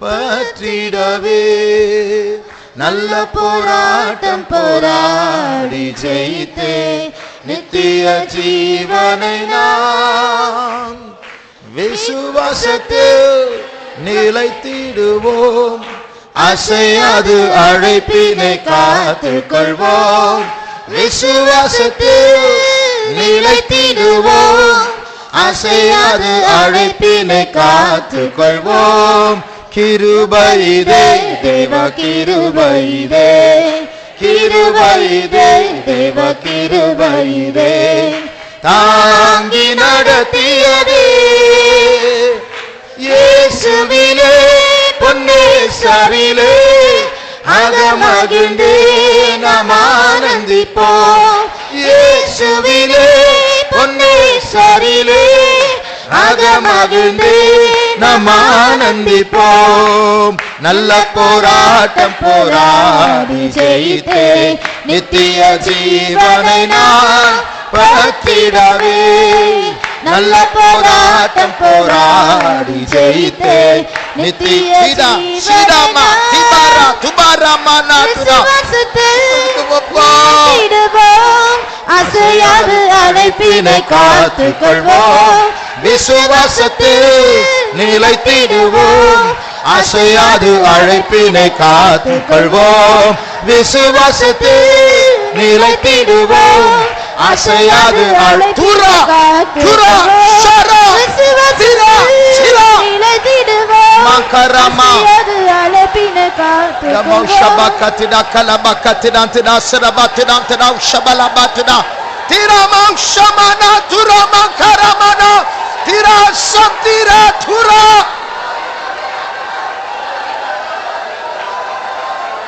பற்றிடவே நல்ல போராட்டம் போராடி ஜெயித்தே நித்திய ஜீவனை நாம் விசுவாசத்தில் நிலைத்திடுவோம். அசையாது அழைப்பினை காத்துக் கொள்வோம். விசுவாசத்தில் நிலைத்திடுவோம். அசையாது அழைப்பினை காத்துக் கொள்வோம். கிருபையிதே தேவ கிருபையிதே, கிருபையிதே தேவ கிருபையிதே, தாங்கி நடத்தியதே இயேசுவிலே பொன்னேசரிலே அகமகிழ்ந்தே நாம் ஆனந்திப்போம். இயேசுவிலே பொன்னேசரிலே அகமகிழ்ந்தே நாம் ஆனந்திப்போம். நல்ல போராட்டம் போராடி ஜெயித்தே நித்திய ஜீவனை நான் பற்றிடவே நல்ல போராட்டம் போராடி ஜெயித்தே நித்திய ஜீவனை அசையாது அழைப்பினை காத்துக் கொள்வோம். விசுவாசத்தில் நிலைத்திடுவோம். அசையாது அழைப்பினை காத்துக் கொள்வோம். விசுவாசத்தில் நிலைத்திடுவோம். அசையாது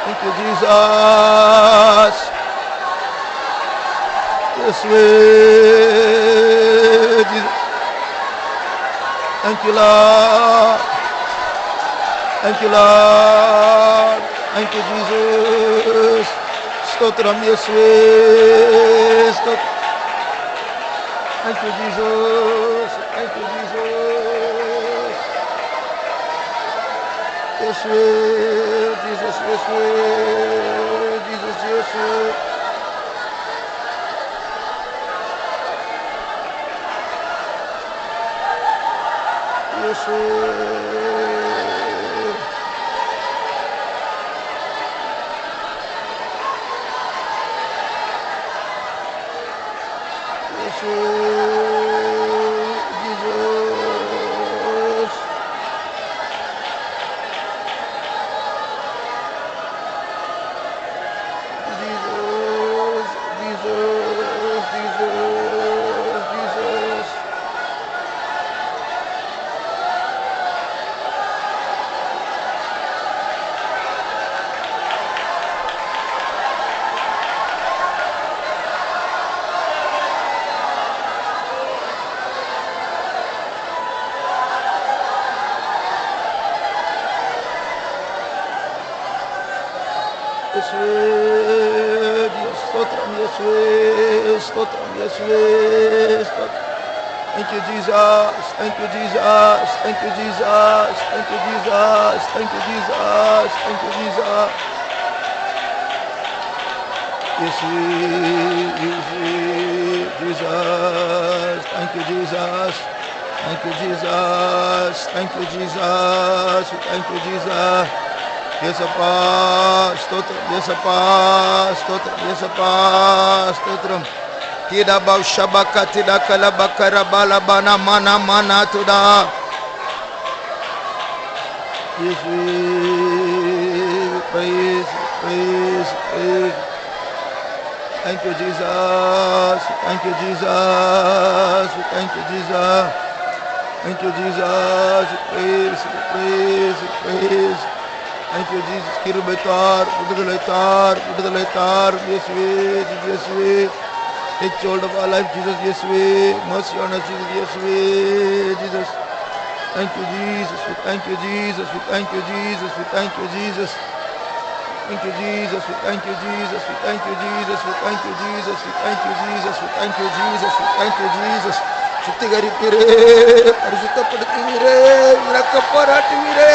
Thank you, Jesus. Yes, Jesus. Thank you, Lord. Thank you, Lord. Thank you, Jesus. Stotram, Yeshua. Thank you, Jesus. Thank you, Jesus. Yeshua, Jesus, Yeshua, Jesus, Yeshua. Thank you, Jesus. Thank you, Jesus. Thank you, Jesus. Thank you, Jesus. Thank you, Jesus. Thank you, Jesus. Yes, Jesus. Thank you, Jesus. Thank you, Jesus. Thank you, Jesus. Thank you, Jesus. Yes, Appa. Stotram. Yes, Appa. Stotram. Yes, Appa. Stotram. Tida bau shabaka tida kalabakara balabana mana mana tuda. Yes, we praise, praise, praise. Thank you, Jesus. Thank you, Jesus. Thank you, Jesus. Thank you, Jesus. Praise, praise, praise. Thank you, Jesus. Kirubetar, Budaletar, Budaletar. Yes, we, yes, we. Take hold of our life, Jesus. Yes, we. Mercy on us, Jesus. Yes, we, Jesus. Thank you, Jesus. We thank you, Jesus. We thank you, Jesus. We thank you, Jesus. Thank you, Jesus. We thank you, Jesus. We thank you, Jesus. We thank you, Jesus. We thank you, Jesus. We thank you, Jesus. We thank you, Jesus. சுத்திகரிப்பீரே, பரிசுத்தப்படுத்துவீரே, இரக்கப்பராட்டுவீரே,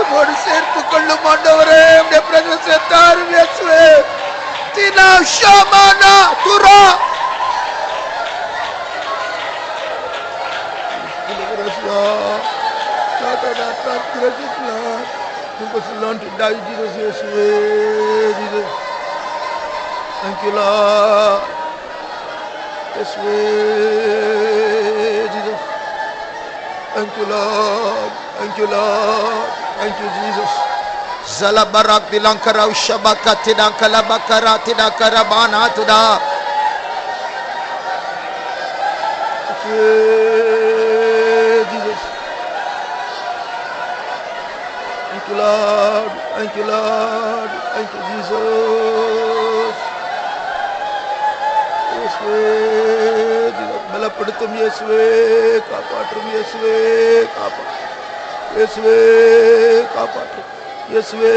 உம்மோடு சேர்த்துக் கொள்ளும் ஆண்டவரே, உம்முடைய பிரசன்னத்தை தாரும் இயேசுவே. தினா ஷமானா Tura to die, Jesus, yes, Jesus. Thank you, Lord. Yes, Jesus. Thank you, Lord. Thank you, Lord. Thank you, Jesus. Zalabarak dilankara ushabaka tidankala bakara tidakara bana tuda. Jesus. Thank you, Lord. Thank you, Lord. Thank you, Jesus. Yeswe, Jesus. Balapaduttum Yeswe, kaapatrum Yeswe, kaapatrum. Yeswe, kaapatrum. Yeswe,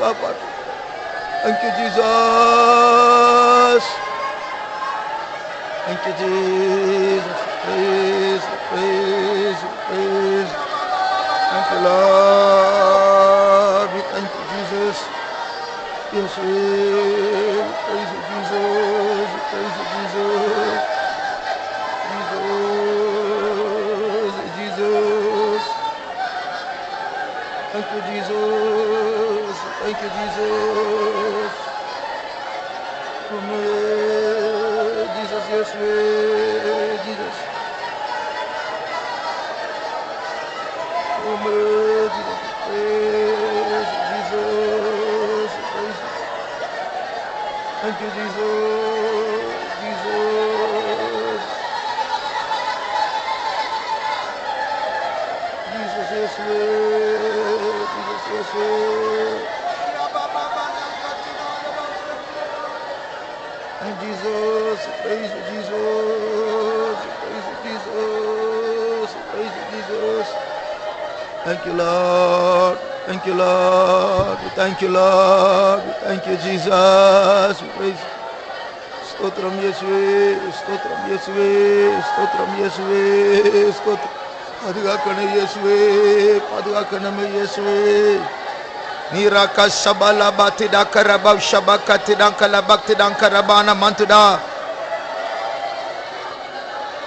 kaapatrum. Thank you, Jesus. Thank you, Jesus. Praise, praise, praise. Thank you, Lord. We thank you, Jesus. Yes, we praise you, Jesus. We praise you, Jesus. Jesus. Thank you, Jesus. Thank you, Jesus. Jesus, yes, we, Jesus. Jesus, praise Jesus, praise. Thank you, Jesus, Jesus. Jesus, yes, Lord. Jesus, yes, Lord. And Jesus, praise you, Jesus, praise you, Jesus, praise you, Jesus. Thank you, Lord. Thank you, Lord. Thank you, Lord. Thank you, Jesus. We praise. Stotram Yeswe, Stotram Yeswe, Stotram Yeswe, Stotram. Padugakana Yeswe, Padugakana Yeswe. Niraka Shabala Batida Karabab Shabakati Dankala Bakti Dankarabana Mantuda.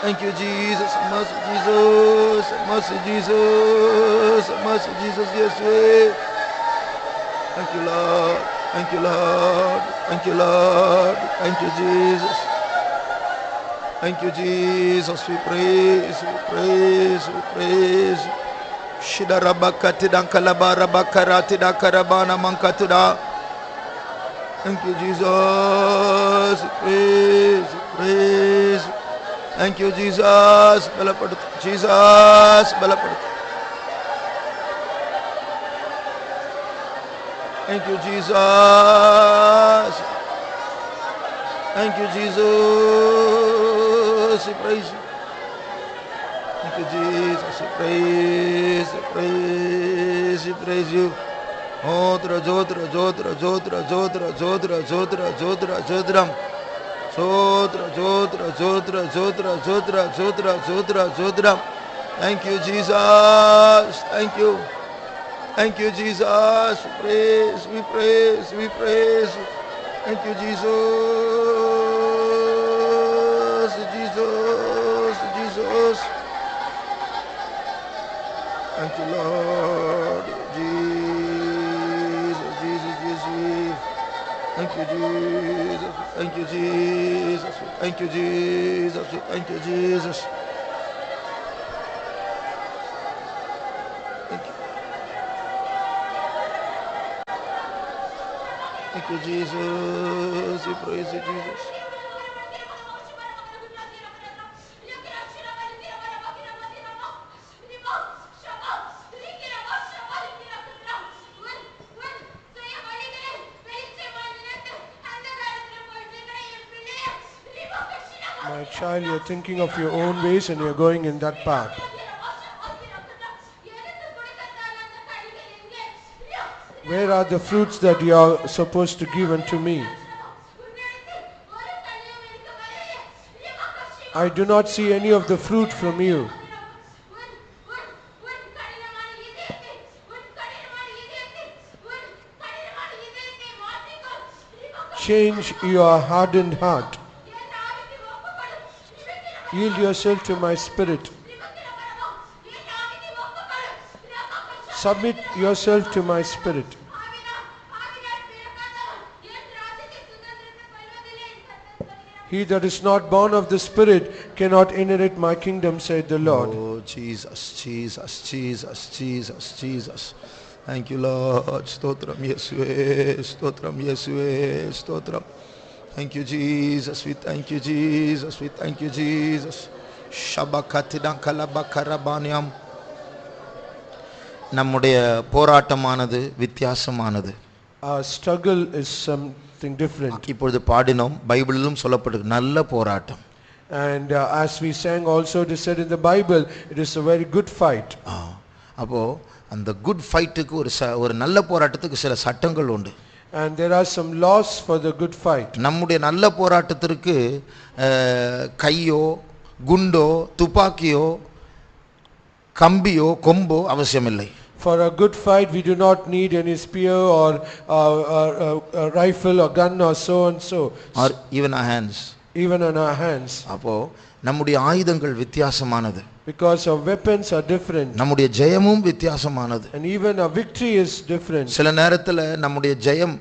Thank you, Jesus. Mercy, Jesus. Mercy, Jesus. Mercy, Jesus. Yes, way. Thank you, Lord. Thank you, Lord. Thank you, Lord. Thank you, Jesus. Thank you, Jesus. We praise, we praise, we praise. Shidarabakati dankalabara bakarati dakarabana mankatuda. Thank you, Jesus. We praise, we praise. Thank you, Jesus. Jesus. Thank you, Jesus. Thank you, Jesus. We praise you. Thank you, Jesus. We praise, we praise, we praise you. Jodra, Jodra, Jodra, Jodra, Jodra, Jodra, Jodra, Jodra, Jodram. Jodra, Jodra, Jodra, Jodra, Jodra, Jodra, Jodra, Jodra. Thank you, Jesus. Thank you. Thank you, Jesus. We praise, we praise, we praise. Thank you, Jesus. Jesus, Jesus. Thank you, Lord. Jesus, Jesus, Jesus. Thank you, Jesus. Thank you, Jesus. Thank you, Jesus. Thank you, Jesus. Thank you. Thank you, Jesus. We praise you, Jesus. My child, you're thinking of your own ways and you're going in that path. Where are the fruits that you are supposed to give unto me? I do not see any of the fruit from you. change your hardened heart. Yield yourself to my spirit. Submit yourself to my spirit. He that is not born of the Spirit cannot inherit my kingdom, said the Lord. Oh, Jesus, Jesus, Jesus, Jesus, Jesus. Thank you, Lord. Stotram Yesue, Stotram Yesue, Stotram. Thank you, Jesus. We thank you, Jesus. We thank you, Jesus. Shabakatidan kalabakarabaniam. நம்முடைய போராட்டமானது வித்தியாசமானது. Our struggle is something different. இப்பொழுது பாடினோம், பைபிளிலும் சொல்லப்பட்டிருக்கு நல்ல போராட்டம். And as we sang also, it is said in the Bible, it is a very good fight. அப்போ அந்த good ஃபைட்டுக்கு ஒரு நல்ல போராட்டத்துக்கு சில சட்டங்கள் உண்டு. And there are some laws for the good fight. நம்முடைய நல்ல போராட்டத்திற்கு கையோ குண்டோ துப்பாக்கியோ கம்பியோ கொம்போ அவசியமில்லை. For a good fight, we do not need any spear or a rifle or gun or so and so. Or even our hands. Even on our hands. அப்போ நம்முடைய ஆயுதங்கள் வித்தியாசமானது. Because our weapons are different. நம்முடைய ஜெயமும் வித்தியாசமானது. And even our victory is different. சில நேரத்துல நம்முடைய ஜெயம்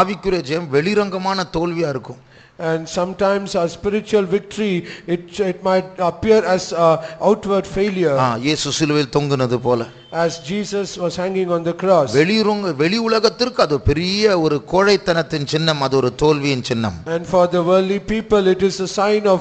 ஆவிக்குரிய ஜெயம் வெளிரங்கமான தோல்வியா இருக்கும். And sometimes our spiritual victory, it might appear as outward failure. இயேசு சிலுவையில் தொங்குனது போல. As Jesus was hanging on the cross. வெளி உலகத்திற்கு அது பெரிய ஒரு கோழைத்தனத்தின் சின்னம், அது ஒரு தோல்வியின் சின்னம். And for the worldly people it is a sign of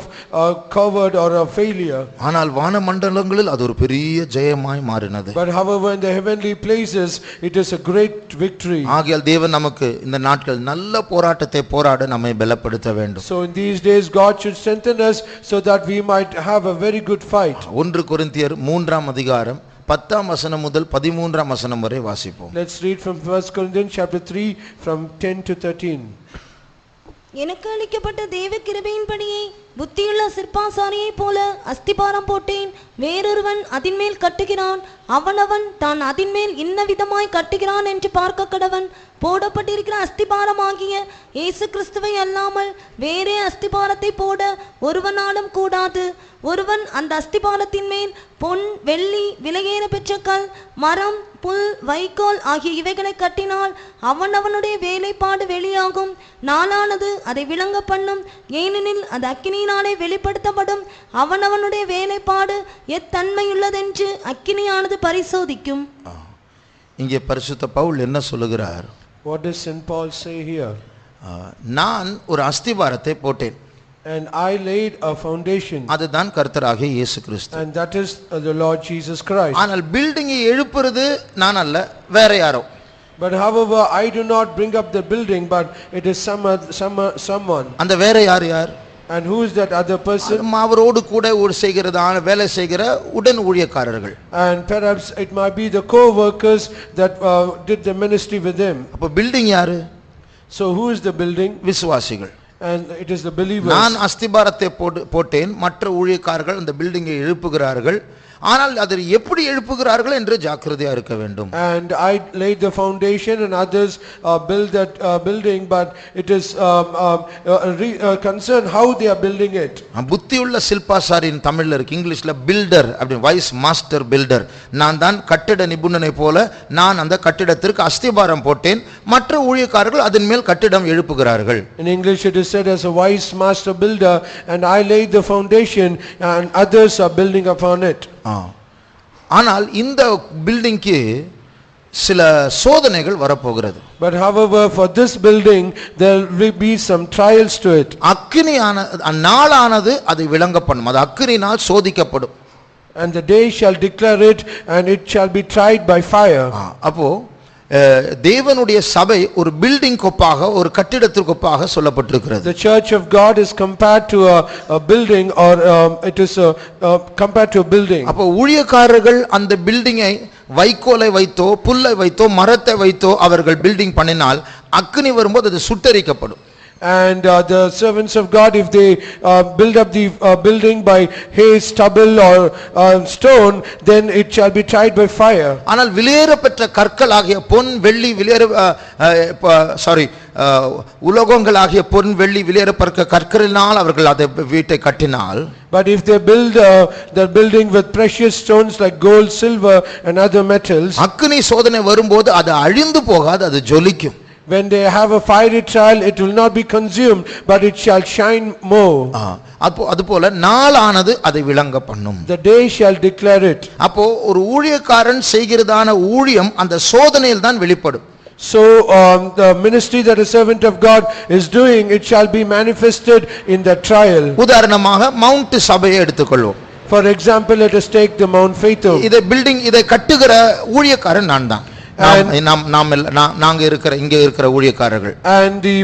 coward or a failure. ஆனால் வானமண்டலங்களில் அது ஒரு பெரிய ஜெயமாய் மாறினது. But however in the heavenly places it is a great victory. ஆகையால் தேவன் நமக்கு இந்த நாட்கள் நல்ல போராட்டத்தை போராட நம்மை பலப்படுத்த வேண்டும். So in these days God should strengthen us so that we might have a very good fight. 1 கொரிந்தியர் 3ஆம் அதிகாரம் 10ஆம் வசனம் முதல் 13ஆம் வசனம் வரை வாசிப்போம். Let's read from 1 Corinthians chapter 3 from 10 to 13. எனக்கு அளிக்கப்பட்ட தேவ கிருபையின்படியே புத்தியுள்ள சிற்பாசாரியைப் போல அஸ்திபாரம் போட்டேன். வேறொருவன் அதின்மேல் கட்டுகிறான். அவனவன் தான் அதின்மேல் இன்ன விதமாய் கட்டுகிறான் என்று பார்க்க கடவன். போடப்பட்டிருக்கிற அஸ்திபாரமாகிய இயேசு கிறிஸ்துவை அல்லாமல் வேறே அஸ்திபாரத்தை போட ஒருவனாலும் கூடாது. ஒருவன் அந்த அஸ்திபாரத்தின் மேல் பொன் வெள்ளி விலையேற பெற்ற கல் மரம் புல் வைக்கோல் ஆகிய இவைகளை கட்டினால் அவனவனுடைய வேலைப்பாடு வெளியாகும். நாளானது அதை விளங்க பண்ணும். ஏனெனில் அது அக்கினியினாலே வெளிப்படுத்தப்படும். அவனவனுடைய வேலைப்பாடு எத்தன்மையுள்ளதென்று அக்கினியானது பரிசோதிக்கும். இங்கே பரிசுத்த பவுல் என்ன சொல்லுகிறார்? What does St. Paul say here? நான் ஒரு அஸ்திபாரத்தை போட்டேன். And I laid a foundation. அதுதான் கர்த்தராகிய இயேசு கிறிஸ்து. And that is the Lord Jesus Christ. ஆனால் பில்டிங்கை எழுப்புறது நான் அல்ல, வேற யாரோ. But however I do not bring up the building, but it is someone. அந்த வேற யார்? And who is that other person? அவரோடு கூட வேலை செய்கிற உடன் ஊழியக்காரர்கள். And perhaps it might be the co-workers that did the ministry with him. அப்ப பில்டிங் யாரு? So who is the building? விசுவாசிகள். And it is the believers. நான் அஸ்திபாரத்தை போட்டேன், மற்ற ஊழியக்காரர்கள் அந்த பில்டிங்கை எழுப்புகிறார்கள். ஆனால் அதை எப்படி எழுப்புகிறார்கள் என்று ஜாக்கிரதையா இருக்க வேண்டும். And I laid the foundation and others build that building, but it is concern how they are building it. புத்தியுள்ள சில்பாசாரின் தமிழ்ல இருக்கு, இங்கிலீஷ்ல பில்டர் அப்படி, வைஸ் மாஸ்டர் பில்டர். நான் தான் கட்டிட நிபுணனை போல நான் அந்த கட்டிடத்திற்கு அஸ்திபாரம் போட்டேன், மற்ற ஊழியக்காரர்கள் அதன் மேல் கட்டிடம் எழுப்புகிறார்கள். In English it is said as a wise master builder, and I laid the foundation and others are building upon it. ஆனால் இந்த பில்டிங்க்கு சில சோதனைகள் வரப்போகிறது. But however for this building there will be some trials to it. அக்கினியான நாளானது அதை விளங்க பண்ணும், அது அக்கினினால் சோதிக்கப்படும். And the day shall declare it, and it shall be tried by fire. அப்போ தேவனுடைய சபை ஒரு பில்டிங் கொப்பாக, ஒரு கட்டிடத்திற்கு ஒப்பாக சொல்லப்பட்டிருக்கிறது. The church of God is compared to a building, or it is compared to a building. அப்போ ஊழியக்காரர்கள் அந்த பில்டிங்கை வைக்கோலை வைத்தோ புல்லை வைத்தோ மரத்தை வைத்தோ அவர்கள் பில்டிங் பண்ணினால் அக்கினி வரும்போது அது சுட்டரிக்கப்படும். And the servants of God, if they build up the building by hay, stubble or stone, then it shall be tried by fire. ஆனால் விலையேறப்பெற்ற கற்கள் ஆகிய பொன் வெள்ளி உலோகங்கள் ஆகிய பொன் வெள்ளி விலையேறப்பெற்ற கற்களினால் அவர்கள் அதை வீட்டை கட்டினால், But if they build their building with precious stones like gold, silver and other metals, அக்கினி சோதனை வரும்போது அது அழிந்து போகாது, அது ஜொலிக்கும். when they have a fiery trial, it will not be consumed, but it shall shine more. அதுபோல நாளானது அதை விளங்க பண்ணும். The day shall declare it. அப்போ ஒரு ஊழியக்காரன் செய்கிறதான ஊழியம் அந்த சோதனையில் தான் வெளிப்படும். So the ministry that a servant of God is doing, it shall be manifested in the trial. உதாரணமாக மவுண்ட் சபையை எடுத்துக்கொள்வோம். For example, let us take the Mount Faithom. இதை கட்டுகிற ஊழியக்காரன் நான் தான். நாங்க இங்க இருக்கிற ஊழியக்காரர்கள். And the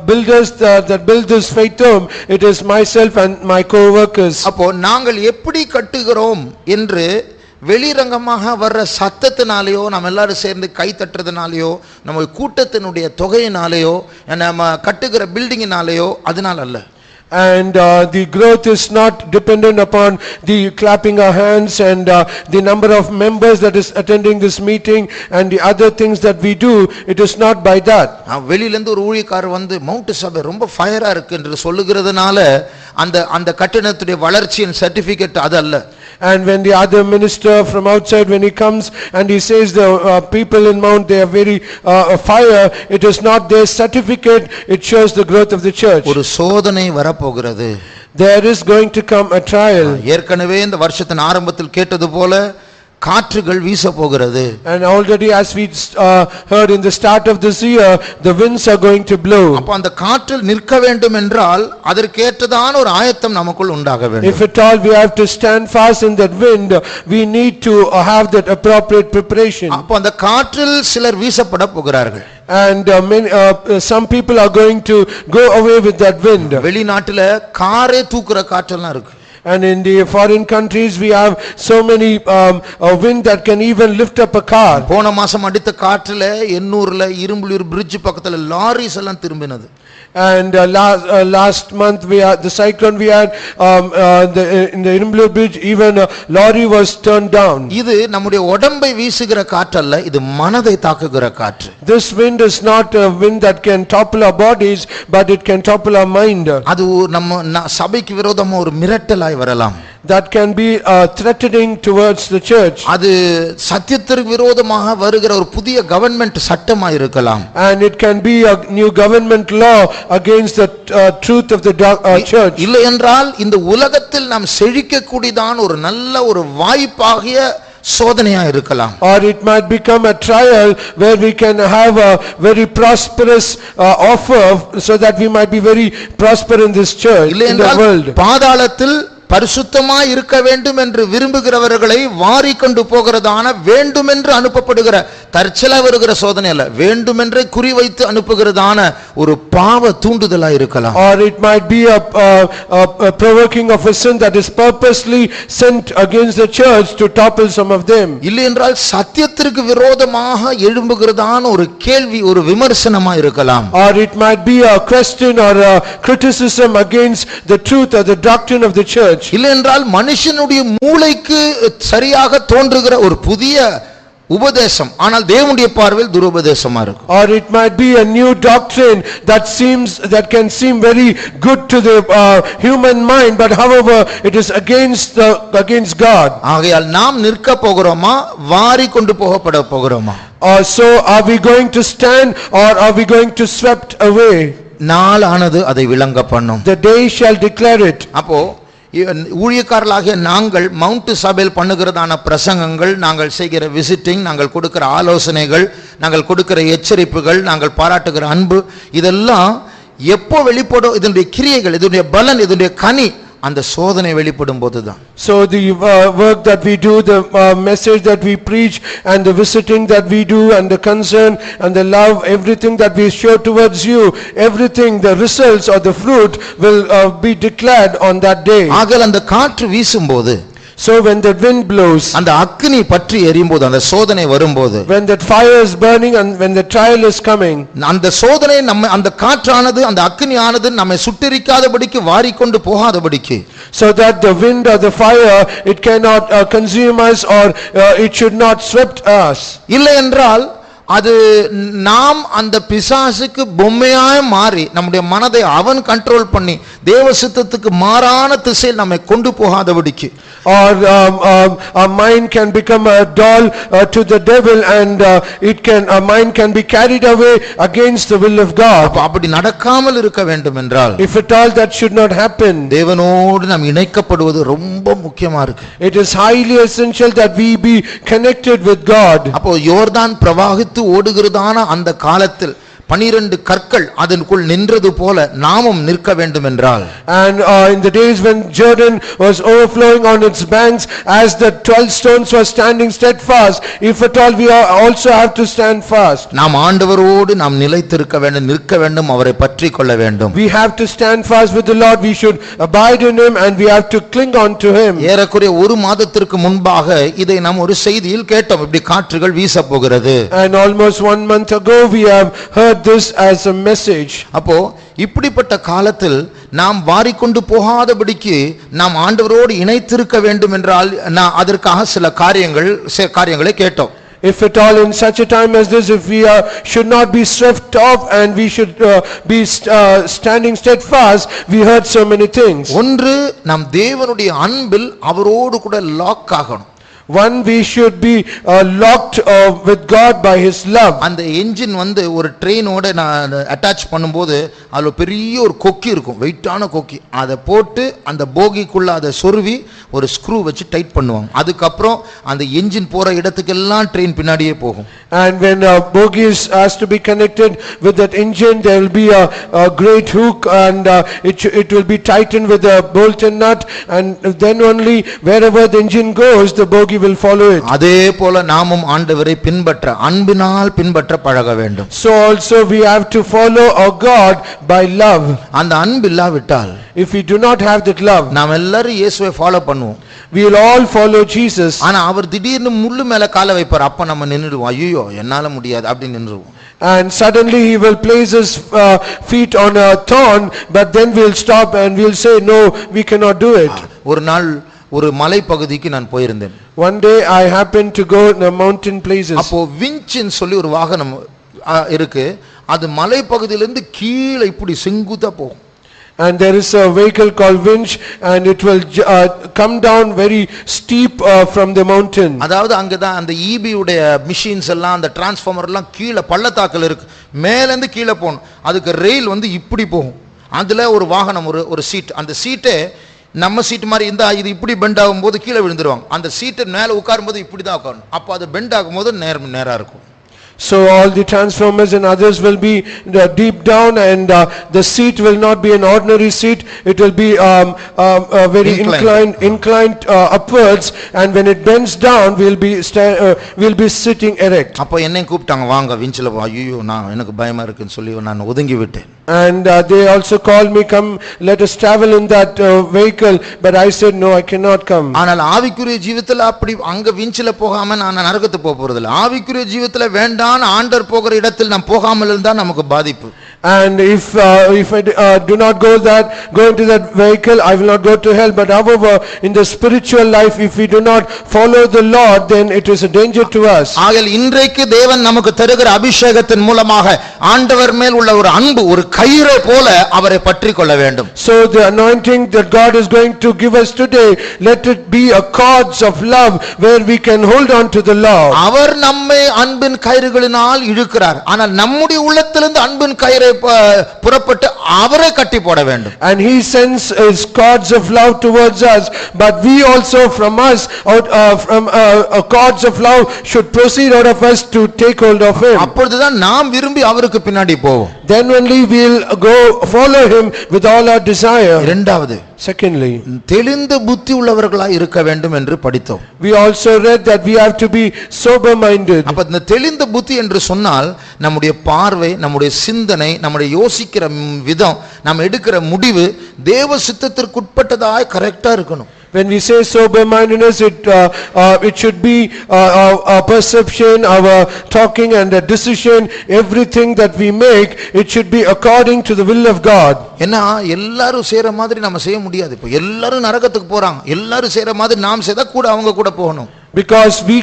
builders that build this Faithom, it is myself and my co-workers. அப்போ நாங்கள் எப்படி கட்டுகிறோம் என்று வெளிரங்கமாக வர்ற சத்தத்தினாலேயோ, நம்ம எல்லாரும் சேர்ந்து கை தட்டுறதுனாலேயோ, நம்ம கூட்டத்தினுடைய தொகையினாலேயோ, நம்ம கட்டுகிற பில்டிங்கினாலேயோ அதனால அல்ல. And the growth is not dependent upon the clapping our hands and the number of members that is attending this meeting and the other things that we do. It is not by that. வெளியில இருந்து ஒரு ஊழியக்காரர் வந்து mount சபை ரொம்ப ஃபயரா இருக்கு என்று சொல்லுகிறதுனால அந்த கட்டணத்துடைய வளர்ச்சியின் சர்டிபிகேட் அது அல்ல. And when the other minister from outside, when he comes and he says the people in Mount, they are very fire, it is not their certificate, it shows the growth of the church. ஒரு சோதனை வரப்போகிறது. There is going to come a trial. ஏற்கனவே இந்த வருஷத்தின் ஆரம்பத்தில் கேட்டது போல காற்றுகள் வீச போகிறது. And already as we heard in the start of this year, the winds are going to blow. அப்ப அந்த காற்றில் நிற்க வேண்டும் என்றால் அதற்கேற்றதான ஒரு ஆயத்தம் நமக்குள் உண்டாக வேண்டும். If at all we have to stand fast in that wind, we need to have that appropriate preparation. அப்ப அந்த காற்றில் சிலர் வீசப்பட போகிறார்கள். And some people are going to go away with that wind. வெளிநாட்டுல காரே தூக்குற காற்றெல்லாம் இருக்கு. And in the foreign countries we have so many wind that can even lift up a car. போன மாசம் அடித்த காற்றுல எண்ணூர்ல இரும்புலியூர் bridge பக்கத்துல லாரிஸ் எல்லாம் திரும்பினது. And last month we had the cyclone, we had in the Irumblur bridge, even a lorry was turned down. இது நம்முடைய உடம்பை வீசுகிற காற்று அல்ல, இது மனதை தாக்குகிற காற்று. This wind is not a wind that can topple our bodies, but it can topple our mind. அது நம்ம சபைக்கு விரோதமா ஒரு மிரட்டலாய் வரலாம். That can be threatening towards the church. அது சத்தியத்திற்கு விரோதமாக வருகிற ஒரு புதிய கவர்மெண்ட் சட்டமா இருக்கலாம். And it can be a new government law against the truth of the church. இல்லை என்றால் இந்த உலகத்தில் நாம் செழிக்க கூடியதான ஒரு நல்ல ஒரு வாய்ப்பாகிய சோதனையா இருக்கலாம். Or it might become a trial where we can have a very prosperous offer so that we might be very prosper in this church, in the world. பாதாளத்தில் பரிசுத்தமாய் இருக்க வேண்டும் என்று விரும்புகிறவர்களை வாரி கொண்டு போகிறதான வேண்டுமென்று அனுப்பப்படுகிற தற்செயலா வருகிற சோதனை அல்ல, வேண்டுமென்றே குறிவைத்து அனுப்புகிறதான ஒரு பாவ தூண்டுதலா இருக்கலாம். Or it might be a provoking of a sin that is purposely sent against the church to topple some of them. இல்லை என்றால் சத்தியத்திற்கு விரோதமாக எழும்புகிறதான ஒரு கேள்வி, ஒரு விமர்சனமா இருக்கலாம். Or it might be a question or a criticism against the truth or the doctrine of the church. இல்லை என்றால் மனுஷனுடைய மூளைக்கு சரியாக தோன்றுகிற ஒரு புதிய உபதேசம், ஆனால் தேவனுடைய பார்வையில் துருபதேசமா இருக்கும். Or it might be a new doctrine that can seem very good to the human mind, but however it is against God. ஆகையால் நாம் நிற்க போகிறோமா, வாரி கொண்டு போகப்பட போகிறோமா? So are we going to stand or are we going to swept away? நாளானது அதை விளங்க பண்ணும். The day shall declare it. அப்போ ஊழியக்காரர்களாகிய நாங்கள் மவுண்ட் சபையில் பண்ணுகிறதான பிரசங்கங்கள், நாங்கள் செய்கிற விசிட்டிங், நாங்கள் கொடுக்கிற ஆலோசனைகள், நாங்கள் கொடுக்கிற எச்சரிப்புகள், நாங்கள் பாராட்டுகிற அன்பு, இதெல்லாம் எப்போ வெளிப்படும்? இதனுடைய கிரியைகள், இதனுடைய பலன், இதனுடைய கனி அந்த சோதனை வெளிப்படும் போதுதான். So the work that we do, the message that we preach and the visiting that we do and the concern and the love, everything that we show towards you, everything, the results or the fruit will be declared on that day. ஆகையால் அந்த காற்று வீசும்போது, So when the wind blows, அந்த அக்கினி பற்றி எரியும்போது, அந்த சோதனை வரும்போது, when that fire is burning and when the trial is coming, அந்த சோதனை நம்ம, அந்த காற்றானது, அந்த அக்கினியானது நம்மை சுட்டெரிக்காதபடிக்கு வாரிக்கொண்டு போகாதபடிக்கு, so that the wind or the fire, it cannot consume us, or it should not swept us. இல்லை என்றால் அது நாம் அந்த பிசாசுக்கு பொம்மையாய் மாறி நம்முடைய மனதை அவன் கண்ட்ரோல் பண்ணி தேவ சித்தத்துக்கு மாறான திசையில் நம்மை கொண்டு போகாதபடிக்கு, or our mind can become a doll to the devil, and our mind can be carried away against the will of God. அப்படி நடக்காமல் இருக்க வேண்டும் என்றால், if at all that should not happen, தேவனோடு நாம் இணைக்கப்படுவது ரொம்ப முக்கியமா இருக்கு. it is highly essential that we be connected with God. அப்போ யோர்தான் பிரவாகித்து ஓடுகிறதான அந்த காலத்தில் 12 கற்கள் அதனுக்குள் நின்றது போல நாமும் நிற்க வேண்டும் என்றால், and in the days when Jordan was overflowing on its banks, as the 12 stones were standing steadfast, if at all we also have to stand fast. நாம் ஆண்டவரோடு நாம் நிலைத்திருக்க வேண்டும், நிற்க வேண்டும், அவரை பற்றி கொள்ள வேண்டும். We have to stand fast with the Lord, we should abide in him, and we have to cling on to him. ஏறக்குறைய ஒரு மாதத்திற்கு முன்பாக இதை நாம் ஒரு செய்தியில் கேட்டோம், இப்படி காற்றுகள் வீச போகிறது. And almost 1 month ago we have heard this as a message. அப்போ இப்படிப்பட்ட காலத்தில் நாம் வாரிக்கொண்டு போகாதபடிக்கு நாம் ஆண்டவரோடு இணைத்திருக்க வேண்டும் என்றால் அதற்காக சில காரியங்களை கேட்டோம். If at all in such a time as this, if we should not be swept off and we should be standing steadfast, we heard so many things. ஒன்று, நாம் தேவனுடைய அன்பில் அவரோடு கூட லாக் ஆகணும். One, we should be locked with God by his love. அந்த engine ஒரு ட்ரெயினோட நான் attach பண்ணும்போது அதுல பெரிய ஒரு கொக்கி இருக்கும், வெயிட்டான கொக்கி. அதை போட்டு அந்த போகிக்குள்ள அதை சொருவி ஒரு ஸ்க்ரூ வச்சு டைட் பண்ணுவாங்க. அதுக்கப்புறம் அந்த என்ஜின் போற இடத்துக்கெல்லாம் ட்ரெயின் பின்னாடியே போகும். And when bogie has to be connected with that engine, there will be a great hook, and it will be tightened with a bolt and nut, and then only wherever the engine goes, the bogie will follow it. அதே போல நாமும் ஆண்டவரை பின்பற்ற, அன்பினால் பின்பற்ற பழக வேண்டும். So also we have to follow our God by love. அந்த அன்பு இல்லாவிட்டால், if we do not have that love, நாம் எல்லாரும் இயேசுவை ஃபாலோ பண்ணுவோம், we will all follow Jesus. ஆனா அவர் திடீர்னு முள்ளு மேல காலை வைப்பார், அப்ப நம்ம நின்னுடுவோம், ஐயோ என்னால முடியாது அப்படி நின்றுவோம். And suddenly he will place his feet on a thorn, but then we'll stop and we'll say, no, we cannot do it. ஒரு நாள் ஒரு மலை பகுதிக்கு நான் போயிருந்தேன். One day I happened to go in the mountain places. அப்போ விஞ்ச்னு சொல்லி ஒரு வாகனம் இருக்கு, அது மலை பகுதியிலிருந்து கீழே இப்படி செங்குத்தா போகும். And there is a vehicle called winch, and it will come down very steep from the mountain. அதாவது அங்கதான் அந்த ஈபி உடைய மிஷின்ஸ் எல்லாம், அந்த டிரான்ஸ்ஃபார்மர் எல்லாம் கீழே பள்ளத்தாக்குல இருக்கு, மேல இருந்து கீழே போகணும். அதுக்கு ரெயில் இப்படி போகும். அதுல ஒரு வாகனம், ஒரு சீட், அந்த சீட்டே நம்ம சீட் மாதிரி இருந்தா இது இப்படி பெண்ட் ஆகும்போது கீழே விழுந்துருவாங்க. அந்த சீட்டை மேல உட்காரும்போது இப்படிதான் உட்காரணும், அப்போ அது பெண்ட் ஆகும்போது நேரா இருக்கும். So all the transformers and others will be deep down, and the seat will not be an ordinary seat, it will be very inclined upwards, and when it bends down we'll be sitting erect. அப்போ என்னை கூப்பிட்டாங்க, வாங்க விஞ்சில போ. ஐயோ நான் எனக்கு பயமா இருக்குன்னு சொல்லி நான் ஒதுங்கி விட்டேன். And they also called me, come let us travel in that vehicle, but I said no, I cannot come. ஆனால் ஆவிக்குரிய ஜீவிதத்துல அப்படி அங்க விஞ்சில போகாம நான் நரகத்துக்கு போறது இல்ல. ஆவிக்குரிய ஜீவிதத்துல வேண்டாம் ஆண்டவர் போகிற இடத்தில் நாம் போகாமல் இருந்தா நமக்கு பாதிப்பு. And if I do not go into that vehicle, I will not go to hell. But however, in the spiritual life, if we do not follow the Lord, then it is a danger to us. ஆகையால் இன்றைக்கு தேவன் நமக்கு தருகிற அபிஷேகத்தின் மூலமாக ஆண்டவர் மேல் உள்ள ஒரு அன்பு, ஒரு கயிறை போல அவரை பற்றிக் கொள்ள வேண்டும். So the anointing that God is going to give us today, let it be a cords of love where we can hold on to the Lord. அவர் நம்மை அன்பின் கயிறுகளினால் இழுக்கிறார், ஆனால் நம்முடைய உள்ளத்திலிருந்து அன்பின் கயிறை புறப்பட்டு அவரை கட்டி போட வேண்டும். And he sends his cords of love towards us, but we also from us out from cords of love should proceed out of us to take hold of him. அப்பொழுதுதான் நாம் விரும்பி அவருக்கு பின்னாடி போவோம். Then only we'll go follow him with all our desire. இரண்டாவது, secondly, தெளிந்த புத்தி உள்ளவர்களாய் இருக்க வேண்டும் என்று படித்தோம். we also read that we have to be sober minded. அப்ப இந்த தெளிந்த புத்தி என்று சொன்னால் நம்முடைய பார்வை, நம்முடைய சிந்தனை, நம்முடைய யோசிக்கிற விதம், நாம் எடுக்கிற முடிவு தேவ சித்தத்திற்கு உட்பட்டதாய் கரெக்டா இருக்கணும். when we say sober-mindedness, it should be our perception, our talking and a decision, everything that we make, it should be according to the will of God. ஏன்னா எல்லாரும் செய்யற மாதிரி நம்ம செய்ய முடியாது. இப்போ எல்லாரும் நரகத்துக்கு போறாங்க, எல்லாரும் செய்யற மாதிரி நாம் செய்தா கூட அவங்க கூட போகணும். Because we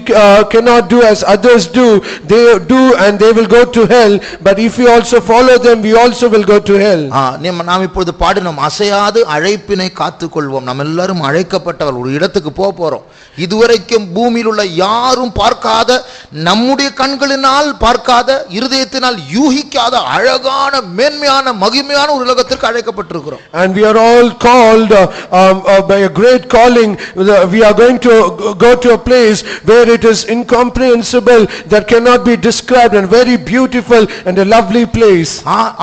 cannot do as others do, they do and they will go to hell, but if we also follow them, we also will go to hell. நாம் இப்பொழுது பாடினோம், அசையாது அழைப்பினை காத்துக்கொள்வோம். நம்ம எல்லாரும் அழைக்கப்பட்டவர், ஒரு இடத்துக்கு போறோம். இதுவரைக்கும் பூமியில் உள்ள யாரும் பார்க்காத, நம்முடைய கண்களினால் பார்க்காத, இருதயத்தினால் யூகிக்காத அழகான மேன்மையான மகிமையான ஒரு உலகத்திற்கு அழைக்கப்பட்டிருக்கிறோம். And we are all called by a great calling. We are going to go to a place where it is incomprehensible, that cannot be described, and very beautiful and a lovely place.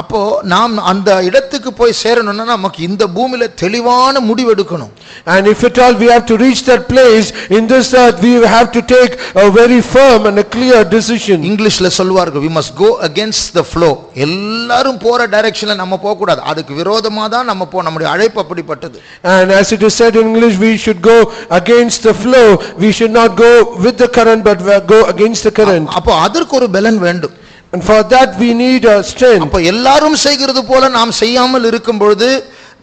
அப்போ நாம் அந்த இடத்துக்கு போய் சேரணும்னா நமக்கு இந்த பூமியில தெளிவான முடிவு எடுக்கணும். And if at all we have to reach that place in this earth, we have to take a very firm and a clear decision. இங்கிலீஷ்ல சொல்வார்கள், we must go against the flow. எல்லாரும் போற டைரக்ஷன்ல நம்ம போக கூடாது, அதுக்கு விரோதமா தான் நம்ம நம்முடைய அழைப்பு அப்படிப்பட்டது. And as it is said in English, we should go against the flow. We should not go with the current, but go against the current. அப்போ அதற்கு ஒரு பலன் வேண்டும். And for that we need a strength. அப்போ எல்லாரும் செய்கிறது போல நாம் செய்யாமல் இருக்கும் பொழுது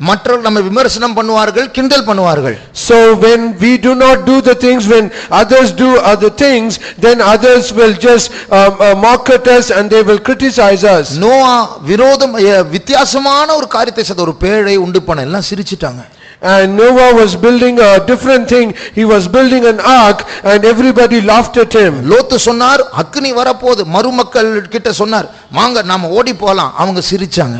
மற்றவர்கள் நம்ம விமர்சனம் பண்ணுவார்கள், கிண்டல் பண்ணுவார்கள். So when we do not do the things, when others do other things, then others will just mock at us and they will criticize us. Noah வித்தியாசமான ஒரு காரியத்தை செய்த, ஒரு பேழை உண்டு பண்ண, எல்லாம் சிரிச்சிட்டாங்க. And Noah was building a different thing. He was building an ark and everybody laughed at him. லோத்து சொன்னார், அக்கினி வரப்போகுது. மருமக்கள் கிட்ட சொன்னார், வாங்க நாம ஓடி போலாம். அவங்க சிரிச்சாங்க.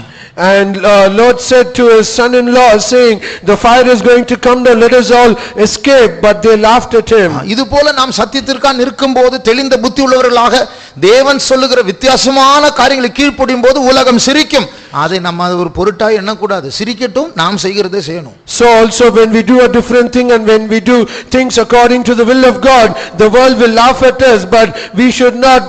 And Lot said to his son-in-law, saying, the fire is going to come down, let us all escape, but they laughed at him. இது போல நாம் சத்தியத்திற்காக இருக்கும்போது தெளிந்த புத்தி உள்ளவர்களாக தேவன் சொல்லுகிற வித்தியாசமான காரியங்களை கீழ்ப்படியும் போது உலகம் சிரிக்கும். அதை நம்ம ஒரு பொருட்டா எண்ணக்கூடாது. சிரிக்கட்டும், நாம் செய்கிறதே செய்யணும். So also when we do a different thing and when we do things according to the will of God, the world will laugh at us, but we should not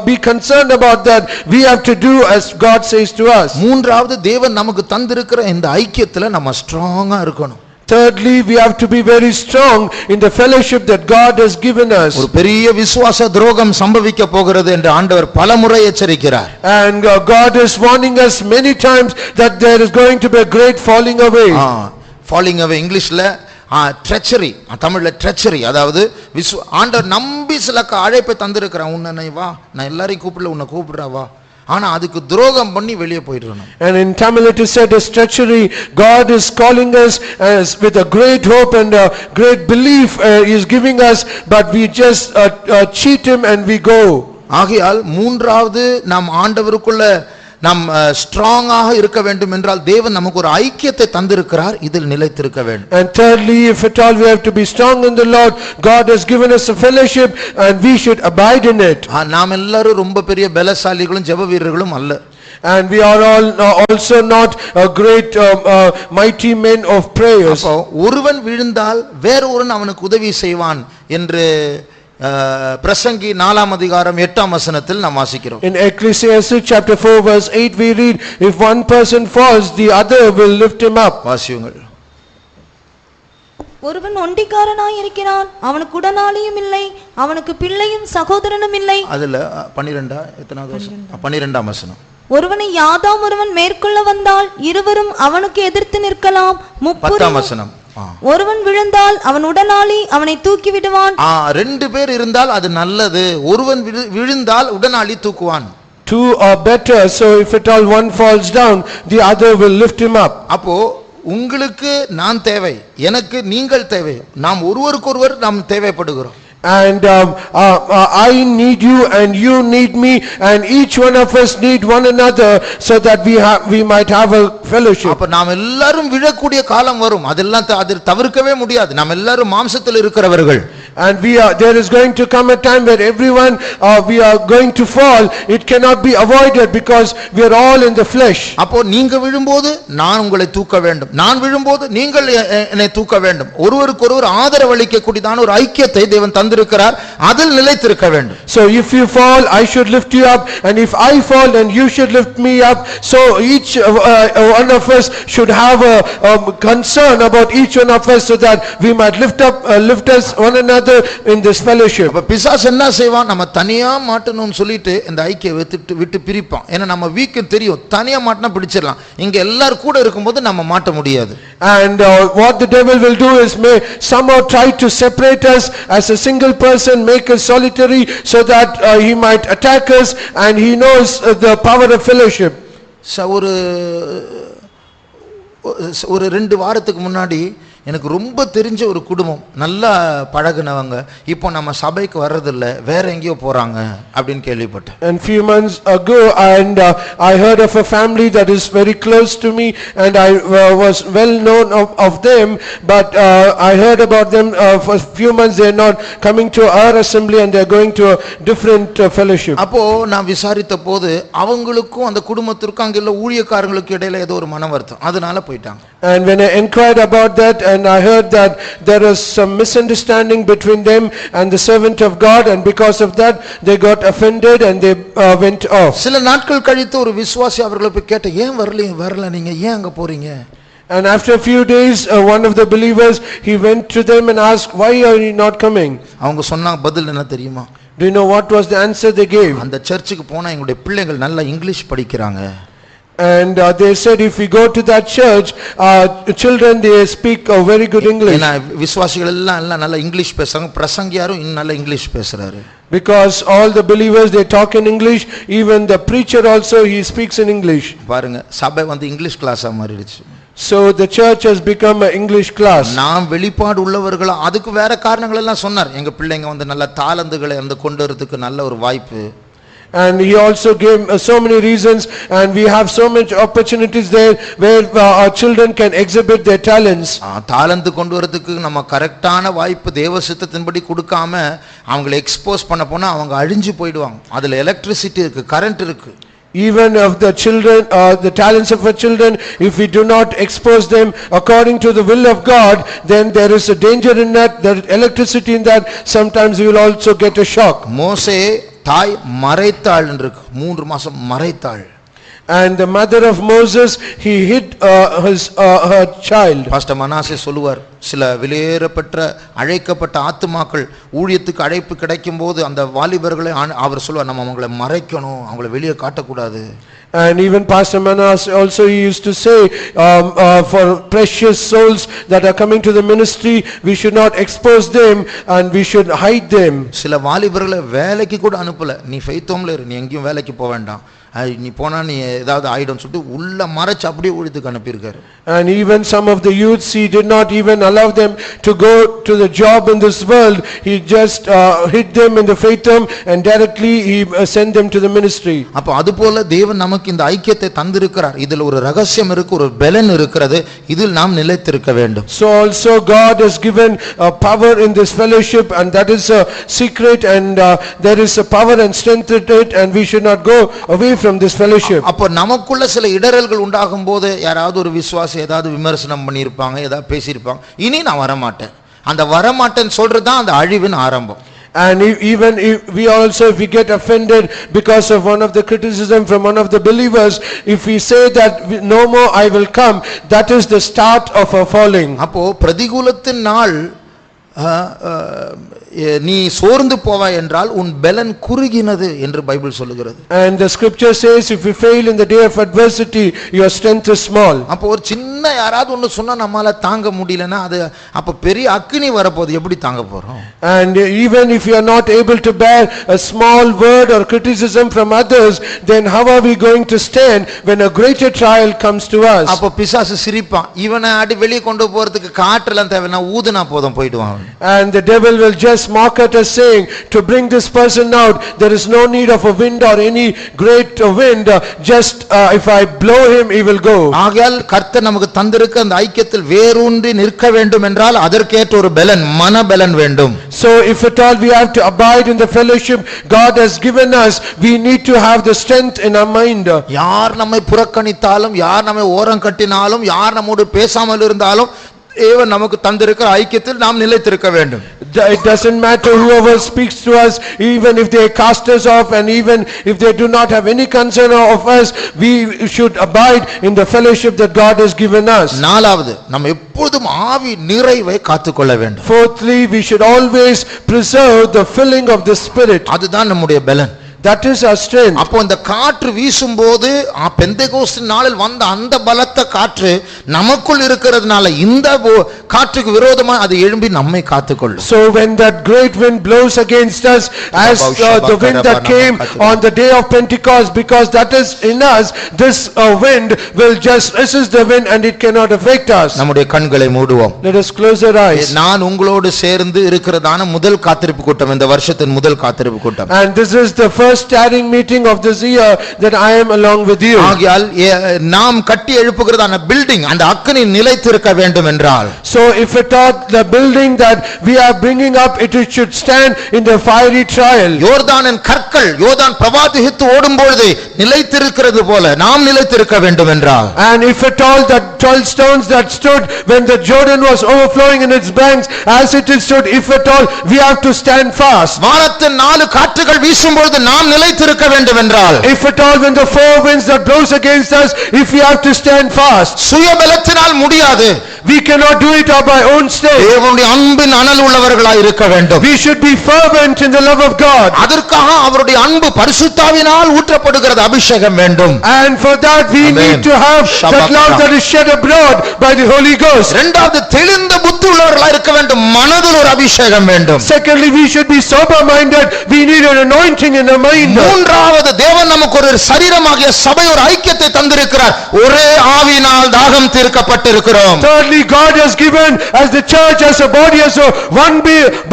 be concerned about that. We have to do as God says to us. மூன்றாவது, தேவன் நமக்கு தந்திருக்கிற இந்த ஐக்கியத்துல நம்ம ஸ்ட்ராங்கா இருக்கணும். Thirdly, we have to be very strong in the fellowship that God has given us. ஒரு பெரிய விசுவாச துரோகம் சம்பவிக்க போகிறது என்று ஆண்டவர் பலமுறை எச்சரிக்கிறார். And God is warning us many times that there is going to be a great falling away. Falling away இங்கிலீஷ்ல treachery, தமிழ்ல treachery, அதாவது ஆண்டவர் நம்பி சில அழைப்பை தந்திருக்கிறான். உன்னை வா, நான் எல்லாரையும் கூப்பிடல, உன்னை கூப்பிடுறா வா, ஆனா அதுக்கு துரோகம் பண்ணி வெளியே போயிடணும். And in Tamil it is said as treachery. God is calling us as with a great hope and a great belief he is giving us, but we just cheat him and we go. ஆகையால் மூன்றாவது, நாம் ஆண்டவருக்குள்ள நாம் ஸ்ட்ராங்காக இருக்க வேண்டும் என்றால் தேவன் நமக்கு ஒரு ஐக்கியத்தை தந்திருக்கிறார், இதில் நிலைத்திருக்க வேண்டும். And thirdly, if at all we have to be strong in the Lord, God has given us a fellowship and we should abide in it. நாம் எல்லாரும் ரொம்ப பெரிய பலசாலிகளும் ஜெப வீரர்களும் அல்ல. And we are all also not a great mighty men of prayers. அப்போ ஒருவன் விழுந்தால் வேறொருவன் அவனுக்கு உதவி செய்வான் என்று பிரசங்கி 4ஆம் அதிகாரம் 8ஆம் வசனத்தில் நாம் வாசிக்கிறோம். In Ecclesiastes chapter 4 verse 8 we read, if one person falls, the other will lift him up. வாசியுங்கள். ஒருவன் ஒண்டிக்காரனாய் இருக்கிறான், அவனுக்கு உடனாளியும் இல்லை, அவனுக்கு பிள்ளையும் சகோதரனும் இல்லை. அதுல 12ஆம் வசனம். ஒருவனை யாதாம் ஒருவன் மேற்கொள்ள வந்தால் இருவரும் அவனுக்கு எதிர்த்து நிற்கலாம். 10ஆம் வசனம். ஒருவன் விழுந்தால் அவன் உடனாளி அவனை தூக்கி விடுவான். ரெண்டு பேர் இருந்தால் அது நல்லது, ஒருவன் விழுந்தால் உடனாளி தூக்குவான். Two are better, so if at all one falls down, the other will lift him up. அப்போ உங்களுக்கு நான் தேவை, எனக்கு நீங்கள் தேவை, நாம் ஒருவருக்கொருவர் நாம் தேவைப்படுகிறோம். And I need you and you need me and each one of us need one another so that we might have a fellowship. அப்ப நாம் எல்லாரும் விழக்கூடிய காலம் வரும், அதெல்லாம் அது தவிர்க்கவே முடியாது. நாம் எல்லாரும் மாம்சத்தில் இருக்கிறவர்கள். And there is going to come a time where everyone, we are going to fall. It cannot be avoided because we are all in the flesh. அப்போ நீங்க விழும்போது நான் உங்களை தூக்க வேண்டும், நான் விழும்போது நீங்கள் என்னை தூக்க வேண்டும். ஒருவருக்கொருவர் ஆதரவளிக்க கூடியதான ஒரு ஐக்கியத்தை தேவன் தந்திருக்கிறார். அதில் நிலைத்திருக்க வேண்டும். So if you fall, I should lift you up, and if I fall, then you should lift me up. So each one of us should have a concern about each one of us, so that we might lift us one another in this fellowship. அப்ப பிசாசு என்ன செய்வான், நம்ம தனியா மாட்டணும்னு சொல்லிட்டு இந்த ஐக்கியத்தை விட்டு பிரிப்பான். ஏன்னா நம்ம வீக்கு தெரியும் தனியா மாட்டினா பிடிச்சிடலாம், இங்க எல்லாரும் கூட இருக்கும்போது நம்ம மாட்ட முடியாது. And what the devil will do is may somehow try to separate us as a single person, make us solitary, so that he might attack us, and he knows the power of fellowship. ஒரு 2 வாரத்துக்கு முன்னாடி எனக்கு ரொம்ப தெரிஞ்ச ஒரு குடும்பம், நல்லா பழகுனவங்க, இப்போ நம்ம சபைக்கு வர்றதில்ல, வேற எங்கேயோ போறாங்க அப்படின்னு கேள்விப்பட்டேன். And few months ago, and I heard of a family that is very close to me, and I was well known of them, but I heard about them for a few months. They are not coming to our assembly, and they are going to a different fellowship. அப்போ நான் விசாரித்த போது அவங்களுக்கும் அந்த குடும்பத்திற்கும் அங்குள்ள ஊழியக்காரங்களுக்கு இடையில ஏதோ ஒரு மனவருத்தம், அதனால போயிட்டாங்க. And when I inquired about that, and I heard that there was some misunderstanding between them and the servant of God, and because of that they got offended and they went off. சில நாட்கள் கழித்து ஒரு விசுவாசி அவர்களை போய் கேட்ட, ஏன் வரல நீங்க, ஏன் அங்க போறீங்க? And after a few days, one of the believers, he went to them and asked, why are you not coming? அவங்க சொன்னாங்க, பதில் என்ன தெரியுமா? Do you know what was the answer they gave? அந்த சர்ச்சுக்கு போனா எங்களுடைய பிள்ளைகள் நல்லா இங்கிலீஷ் படிக்கிறாங்க. And they said, if we go to that church, children, they speak very good English. ஏனா விசுவாசிகள் எல்லாம் நல்லா இங்கிலீஷ் பேசுறாங்க, பிரசங்கியாரும் இன்னும் நல்லா இங்கிலீஷ் பேசுறாரு. Because all the believers, they talk in English, even the preacher also, he speaks in English. பாருங்க, சபை வந்து இங்கிலீஷ் கிளாஸா மாறிடுச்சு. So the church has become an English class. நாம் வெளிப்பாடு உள்ளவர்கள், அதுக்கு வேற காரணங்கள் எல்லாம் சொன்னார். எங்க பிள்ளைங்க வந்து நல்ல தாளந்துகளை வந்து கொண்டு வரதுக்கு நல்ல ஒரு வாய்ப்பு. And he also gave so many reasons, and we have so much opportunities there where our children can exhibit their talents. தாளந்து கொண்டு வரதுக்கு நம்ம கரெக்டான வாய்ப்பு தேவ சித்தத்தின்படி கொடுக்காம அவங்களை எக்ஸ்போஸ் பண்ண போனா அவங்க அழிஞ்சு போய்டுவாங்க. அதுல எலக்ட்ரிசிட்டி இருக்கு, கரண்ட் இருக்கு. Even of the children, the talents of our children, if we do not expose them according to the will of God, then there is a danger in that, there is electricity in that. Sometimes we will also get a shock. மோசே தாய் மறைத்தாள் என்று 3 மாசம் மறைத்தாள். And the mother of Moses, he hid her child. Pastor Manasseh சொல்லுவார், சில விலையேறப்பட்ட அழைக்கப்பட்ட ஆத்துமாக்கள் ஊழியத்துக்கு அழைப்பு கிடைக்கும் போது அந்த வாலிபர்களை அவர் சொல்லுவார், நம்ம அவங்களை மறைக்கணும், அவங்களை வெளியே காட்டக்கூடாது. And even Pastor Manas also, he used to say, for precious souls that are coming to the ministry, we should not expose them and we should hide them. சில வாலிபர்களை வேலைக்கு கூட அனுப்பல, நீ ஃபெய்த் ஹோம்ல இரு, நீ எங்கேயும் வேலைக்கு போக வேண்டாம், நீ போனா நீ ஏதாவது ஆயிடும் சொல்லிட்டு உள்ள மறைச்சு அப்படியே ஊழியத்துக்கு அனுப்பியிருக்காரு. And even some of the youths, he did not even allow them to go to the job in this world. He just hid them in the faith home and directly he sent them to the ministry. அப்ப அதுபோல தேவன் நமக்கு இந்த ஐக்கியத்தை தந்திருக்கிறார். இதில் ஒரு ரகசியம் இருக்கு, ஒரு பலன் இருக்கிறது, இதில் நாம் நிலைத்திருக்க வேண்டும். So also God has given power in this fellowship, and that is a secret, and there is a power and strength in it, and we should not go away from this fellowship. அப்ப நமக்குள்ள சில இடறல்கள் உண்டாகும் போது யாராவது ஒரு விசுவாசி ஏதாவது விமர்சனம் பண்ணியிருப்பாங்க, ஏதாவது பேசியிருப்பாங்க, இனி நான் வரமாட்டேன், அந்த வரமாட்டேன்னு சொல்றதுதான் அந்த அழிவின் ஆரம்பம். And even if we also, if we get offended because of one of the criticism from one of the believers, if we say that no more I will come, that is the start of our falling. அப்போ பிரதிகூலத்தின் நாள் நீ சோர்ந்து போவாய் என்றால் உன் பலன் குறுகினது என்று Bible சொல்லுகிறது. And the scripture says, if you fail in the day of adversity, your strength is small. அப்போ ஒரு சின்ன யாராவது ஒன்னு சொன்னா நம்மால தாங்க முடியலனா அது அப்ப பெரிய அக்கினி வரப்போகுது, எப்படி தாங்க போறோம்? And even if you are not able to bear a small word or criticism from others, then how are we going to stand when a greater trial comes to us? அப்போ பிசாசு சிரிப்பான், இவனை அடி வெளியே கொண்டு போறதுக்கு காற்றெல்லாம் தேவைனா ஊதுனா போதும் போய்டுவான். And the devil will just just mock at us, saying, to bring this person out, there is no need of a wind or any great wind. Just if I blow him, he will go. ஆகையால் கர்த்தர் நமக்கு தந்திருக்க அந்த ஐக்கியத்தில் வேரூன்றி நிற்க வேண்டும் என்றால் அதற்கேற்ற ஒரு பலன், மனபலன் வேண்டும். So if at all we have to abide in the fellowship God has given us, we need to have the strength in our mind. யார் நம்மை புறக்கணித்தாலும், யார் நம்மை ஓரம் கட்டினாலும், யார் நம்மோடு பேசாமல் இருந்தாலும், தேவன் நமக்கு தந்திருக்கிற ஐக்கியத்தில் நாம் நிலைத்திருக்க வேண்டும். It doesn't matter whoever speaks to us, even if they cast us off, and even if they do not have any concern of us, we should abide in the fellowship that God has given us. நாலாவது, நாம் எப்பொழுதும் ஆவி நிறைவை காத்துக்கொள்ள வேண்டும். Fourthly, we should always preserve the filling of the Spirit. அதுதான் நம்முடைய பலன். That is our strength. அப்போ இந்த காற்று வீசும்போது பெந்தெகோஸ்து நாளில் வந்த அந்த பலத்த காற்று நமக்குள் இருக்கிறதுனால இந்த காற்றுக்கு விரோதமா அது எழும்பி நம்மை காத்துக்கொள்ளும். So when that great wind blows against us, as the wind that came on the day of Pentecost, because that is in us, this wind will just resist the wind and it cannot affect us. நம்முடைய கண்களை மூடுவோம். Let us close our eyes. நான் உங்களோடு சேர்ந்து இருக்கிறதான முதல் காத்திருப்பு கூட்டம், இந்த வருஷத்தின் முதல் காத்திருப்பு கூட்டம். And this is the first starting meeting of this year that I am along with you. ஆகையால் நாம் கட்டி எழுப்புகிறதான பில்டிங் அந்த அக்கினி நிலைத்திருக்க வேண்டும் என்றால், so if it are the building that we are bringing up, it should stand in the fiery trial. யோர்தானின் கற்கள் யோர்தான் பிரவாகித்து ஓடும்போது நிலைத்திருக்கிறது போல நாம் நிலைத்திருக்க வேண்டும் என்றால், and if at all the 12 stones that stood when the Jordan was overflowing in its banks, as it is stood, if at all we have to stand fast. வானத்தின் 4 காற்றுகள் வீசும்போது நாம் நிலைத்திருக்க வேண்டும் என்றால், if at all when the 4 winds that blows against us, if we have to stand fast, சுயபலத்தினால் முடியாது. we cannot do it by our own strength. தேவனுடைய அன்பின் அனல் உள்ளவர்களாய் இருக்க வேண்டும். We should be fervent in the love of God. அதற்காக அவருடைய அன்பு பரிசுத்தாவினால் ஊற்றப்படுகிறது அபிஷேகம் வேண்டும். And for that we need to have that love that is shed abroad by the Holy Ghost. இரண்டாவது, தெளிந்த புத்தி உள்ளவர்களாய் இருக்க வேண்டும். மனதில் ஒரு அபிஷேகம் வேண்டும். Secondly, we should be sober minded. We need an anointing in the mind. மூன்றாவது, தேவன் நமக்கு ஒரு சரீரமாகிய சபை ஒரு ஐக்கியத்தை தந்திருக்கிறார். ஒரே ஆவியினால் தாகம் தீர்க்கப்பட்டிருக்கிறோம். Thirdly, God has given as the church as a body, as a one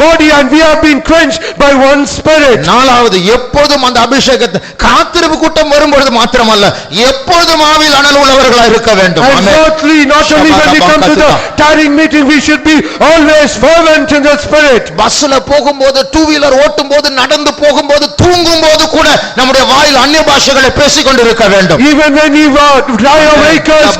body, and we have been quenched by one spirit. நாலாவது, எப்பொழுதும் அந்த அபிஷேகத்தை காத்திருப்பு கூட்டம் வரும்பொழுது மாத்திரமல்ல, எப்பொழுதும் ஆவியில் அனல் உள்ளவர்களாய் இருக்க வேண்டும். And fourthly, not only when we come to the tarrying meeting, we should be always fervent in the spirit. பஸ்ல போகும்போது, டூ வீலர் ஓட்டும்போது, நடந்து போகும்போது, தூங்கும்போது கூட நம்முடைய வாயில் அந்நிய பாஷைகளை பேசிக் கொண்டிருக்க வேண்டும். Even when you drive your vehicles,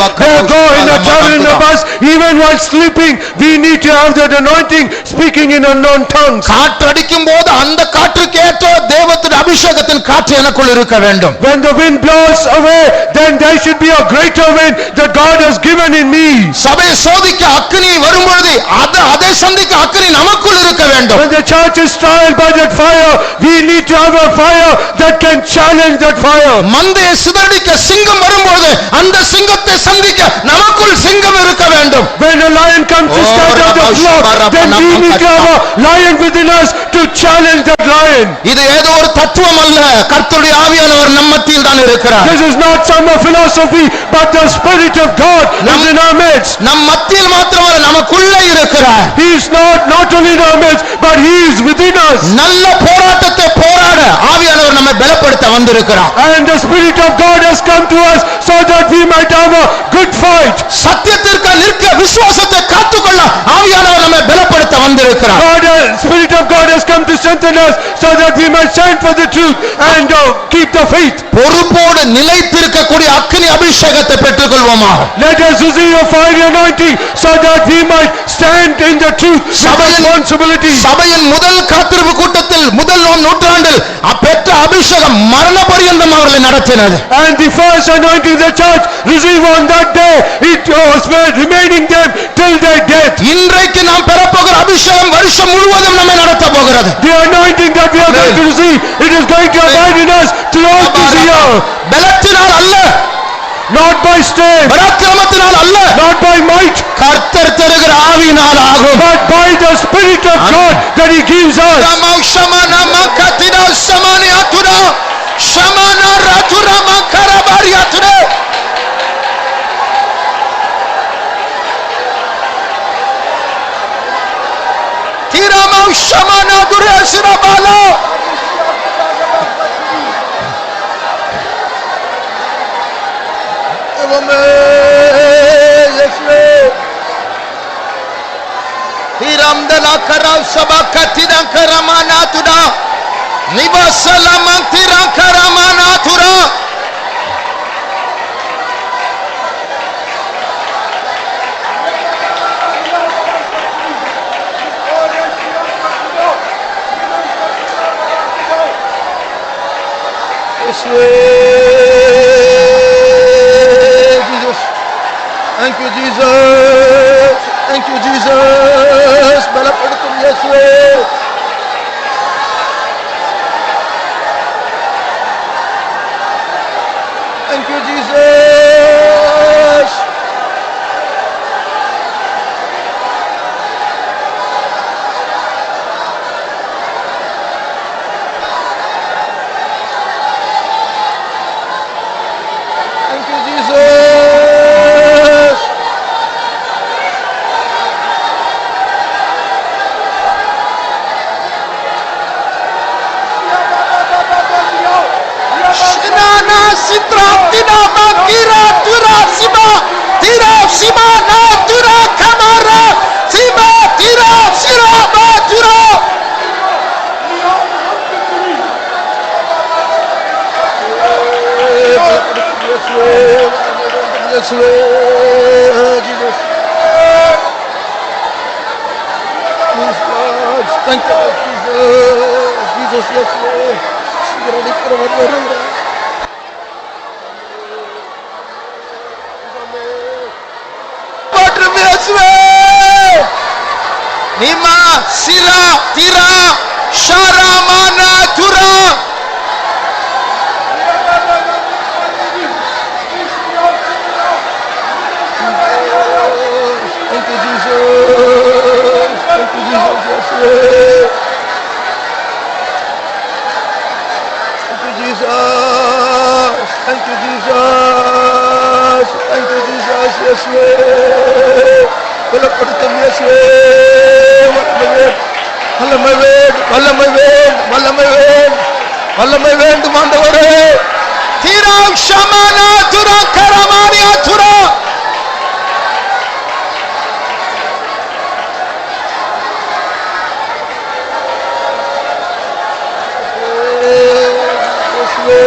go in a travel in a bus, even while sleeping, we need to have that anointing, speaking in unknown tongues. காற்று அடிக்கும் போது அந்த காற்றுக்கு ஏற்ற தேவத்தின் அபிஷேகத்தின் காற்று எனக்குள் இருக்க வேண்டும். When the wind blows away, then there should be a greater wind that God has given in me. சபை சோதிக்க அக்கினி வரும்பொழுது அதை சந்திக்க அக்கினி நமக்குள் இருக்க வேண்டும். When the church is tried by that fire, we need to have a fire that can challenge that fire. மந்தையை சிதறடிக்க சிங்கம் வரும்போது அந்த சிங்கத்தை சந்திக்க நமக்குள் சிங்கம் இருக்க வேண்டும். When a lion comes to scatter the flock, then we need to have a lion within us to challenge that lion. இது ஏதோ ஒரு தத்துவம் அல்ல, கர்த்தருடைய ஆவியானவர் நம்ம மத்தியில் தான் இருக்கிறார். This is not some philosophy, but the Spirit of God is in our midst. நம் மத்தியில் மாத்திரமல்ல, நமக்குள்ளே இருக்கிறார். He is not only in our midst, but He is within us. நல்ல போராட்டத்தை போராட ஆவியானவர் நம்மை பலப்படுத்த வந்திருக்கிறார். And the Spirit of God has come to us so that we might have a good fight. சத்தியத்திற்கு நிற்க விசுவாசத்தை காத்துக்கொள்ள ஆவியானவர் நம்மை பலப்படுத்த வந்திருக்கிறார். Spirit of God has come to strengthen us so that we might stand for the truth and keep the faith. பொறுப்போடு நிலைத்திருக்கக்கூடிய அக்கினி அபிஷேகத்தை பெற்றுக்கொள்வோமாக. Let us receive a fire anointing so that we might stand in the truth. Responsibility. சபையின் முதல் காத்திருப்பு கூட்டத்தில் முதல் நூற்றாண்டில் பெற்ற அபிஷேகம் மரண பரியந்தம் அவர்களை நடத்தினது. And the first anointing the church received on that day, it was remaining them till their death. இன்றைக்கு நாம் பெறப்போகிற அபிஷேகம் வருஷம் முழுவதும் நம்மை நடத்த போகிறது. The anointing that we are going to receive, it is going to abide in us throughout this year. பலத்தினால் அல்ல, not by strength, பராக்கிரமத்தினால் அல்ல, not by might, கர்த்தர் தருகிற ஆவியினால் ஆகும், but by the Spirit of God that He gives us. சமௌஷமன மக்கத்தினா சமானியாத்துரா சமன ராத்துரா மக்கரபாரியாத்துரா திரமௌஷ shamana dure shirabala. Tiramdala karav sabakatida karamana tuda. Nibasala mantira karamana tura. Jesus. Thank you, Jesus. Thank you, Jesus. ബലപ്പെടുത്തും യേശുവേ. Thank you, Jesus. Thank you, Jesus. Shinana sitra tina makira tura sima. Tira sima na tura kamara. Sima tira sira ma tura. യേശുവേ, Jesus. Please, Lord, strengthen us, Jesus. Jesus, യേശുവേ. ശീഘ്രടിക്കണമെന്ന് പറയുക. Patrum യേശുവേ. Nima sira tira sharamana tura. Thank you, Jesus. Thank you, Jesus. യേശുവേ. Thank you, Jesus. Thank you, Jesus. Thank you, Jesus. യേശുവേ. ബലപ്പെടുത്തും യേശുവേ. വല്ലமை வேண்டும், வல்லமை வேண்டும், வல்லமை வேண்டும், வல்லமை வேண்டும் ஆண்டவரே. Tira shamana tura karamania tura. യേശുവേ.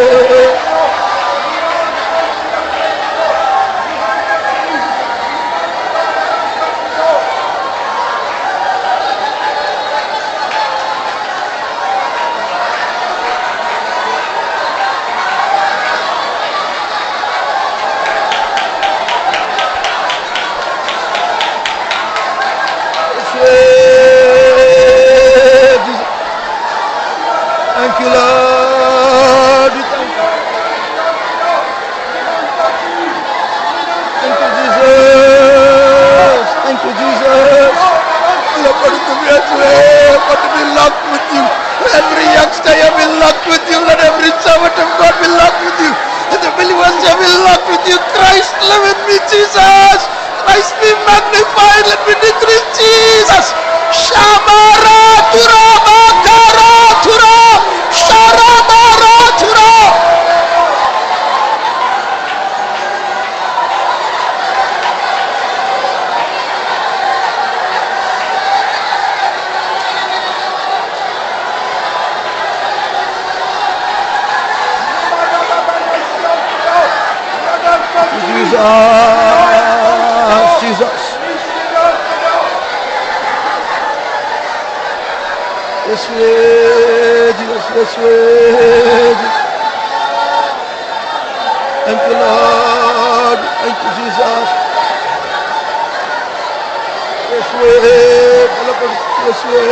Jesus. Thank you, Lord. We thank you. Thank you, Jesus. Thank you, Jesus. ബലപ്പെടുത്തും യേശുവേ. Let me be locked with you. Every youngster here be locked with you. Let every servant of God be locked with you. Let the believers here be locked with you. Christ, live in me, Jesus. Christ be magnified. Let me decrease, Jesus. Shamara tura makara tura. Sharamara tura. Jesus. Jesus. യേശുവേ. Jesus. യേശുവേ. Thank you, Lord. Thank you, Jesus. യേശുവേ. ബലപ്പെടുത്തും യേശുവേ.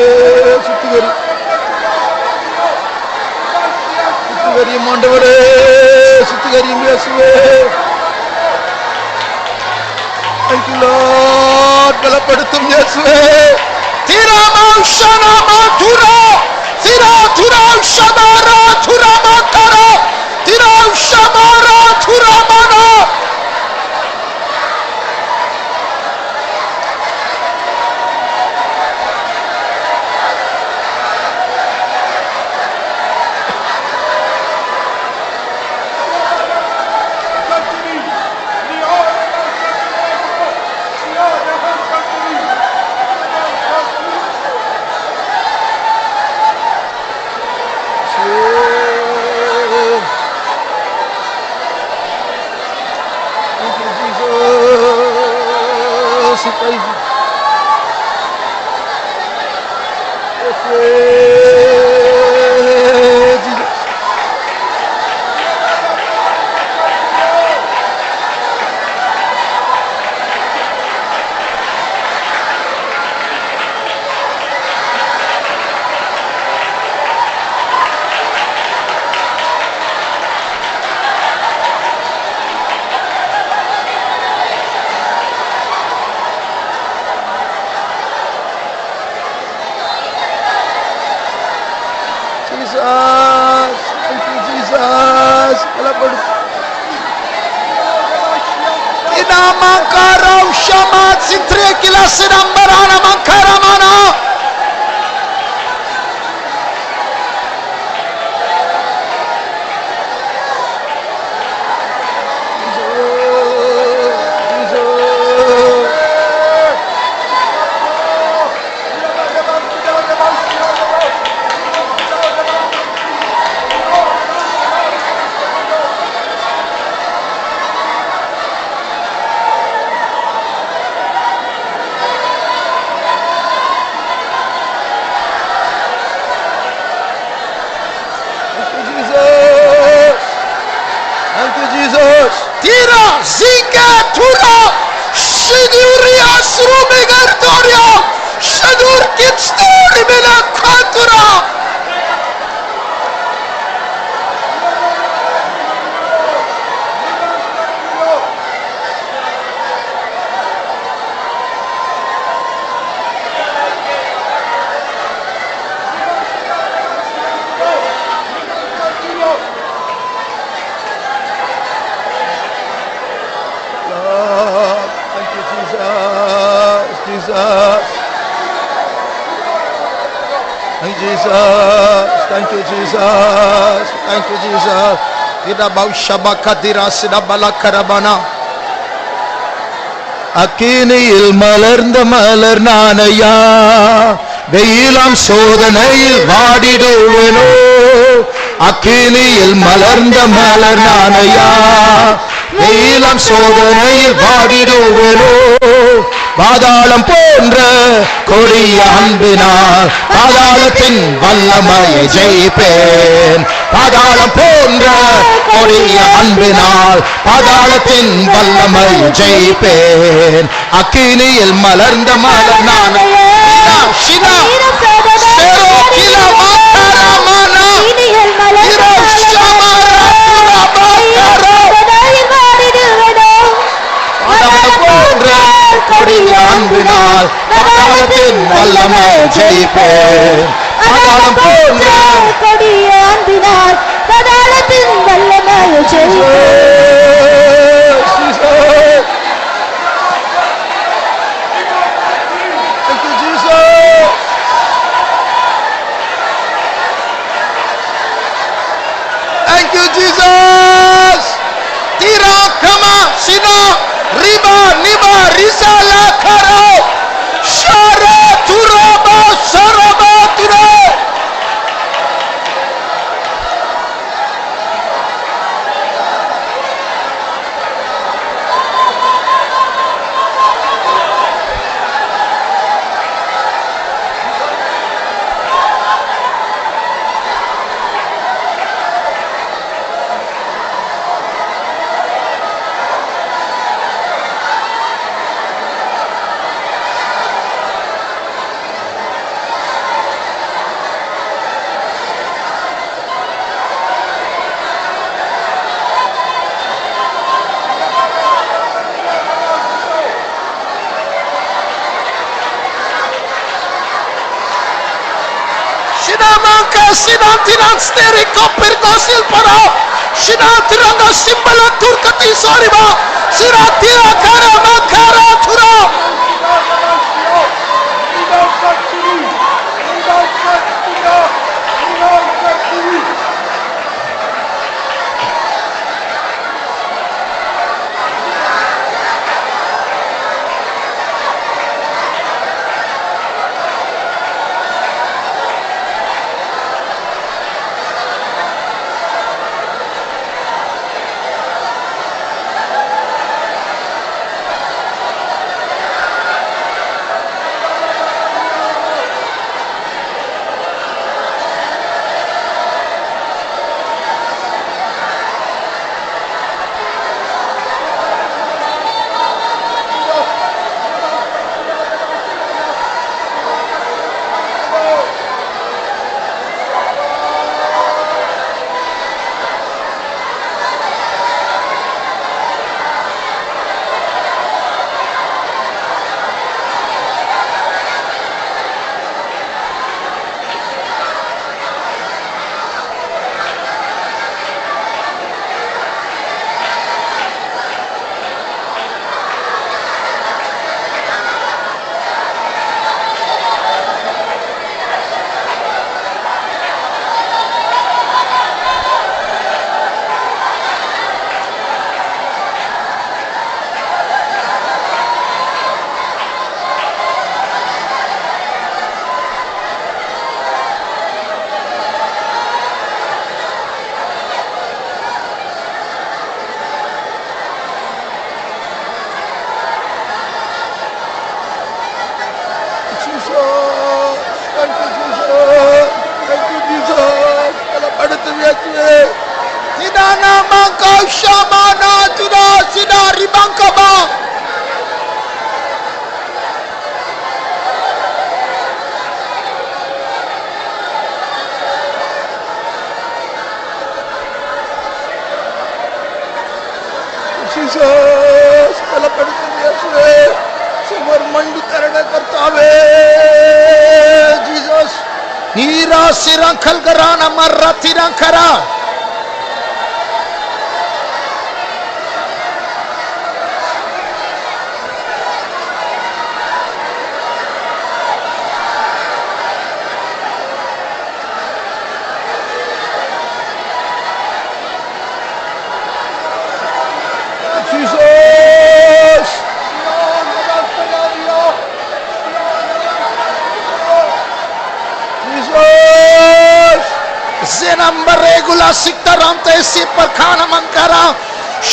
சுத்திகரி சுத்திகரியும் ஆண்டவரே. சுத்திகரியும் യേശുവേ. Thank you, Lord. பலப்படுத்தும் യേശുവേ. Tira maushana matura. Tira tura shamara tura makara. Tira shamara tura mana. praise you. Thank you, Jesus. Thank you, Jesus. அக்கினியில் மலர்ந்த மலர் நானையா, வெயிலாம் சோதனையில் வாடிடுவேனோ. அக்கினியில் மலர்ந்த மலர் நானையா, வெயிலாம் சோதனையில் வாடிடுவேனோ. பாதாளம் போன்ற கொடிய அன்பினால் பாதாளத்தின் வல்லமையை ஜெயிப்பேன். பாதாளம் போன்ற கொடிய அன்பினால் பாதாளத்தின் வல்லமையை ஜெயிப்பேன். அக்கினியில் மலர்ந்த மலர் நானையா, கொடிய அன்பினால் பாதாளத்தின் வல்லமையை ஜெயிப்பேன். பாதாளம் போன்ற கொடிய அன்பினால் பாதாளத்தின் வல்லமையை ஜெயிப்பேன். Thank you, Jesus. Tira kama sina riba niba risala karo shara turaba saraba tura. Sinantinansteri kopir kosil para Sinantiranga simbala turkati soriba Siratira kara makara tura. Jesus. ബലപ്പെടുത്തുന്നു യേശുവേ. സുമർ മണ്ടു തരണേ കർത്താവേ. Jesus. Ira sirankal garana marra tirankara. Jesus. Jesus. Zenamba regula siktarante si parkhana mankara.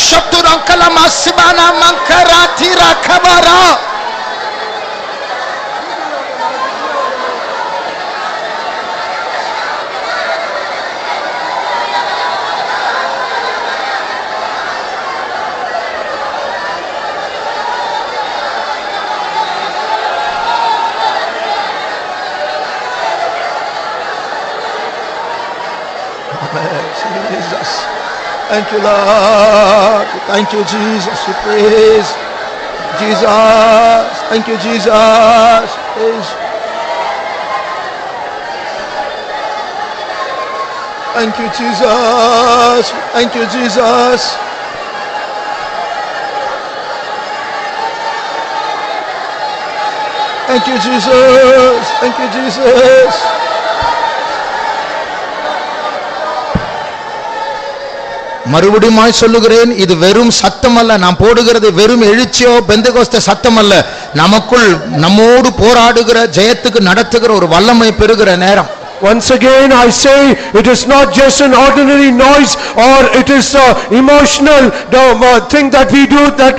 Shaturankala masibana mankara tira kabara. Jesus. Thank you, Lord. Thank you, Jesus. We praise Jesus. Thank you, Jesus. Praise. Thank you, Jesus. Thank you, Jesus. Thank you, Jesus. Thank you, Jesus. மறுபடியும் சொல்லுகிறேன், இது வெறும் சத்தம் அல்ல. நாம் போடுகிறது வெறும் எழுச்சியோ பெந்தெகோஸ்தே சத்தம் அல்ல. நமக்குள் நம்மோடு போராடுகிற ஜெயத்துக்கு நடத்துகிற ஒரு வல்லமை பெறுகிற நேரம். Once again I say, it is not just an ordinary noise or it is emotional thing that we do that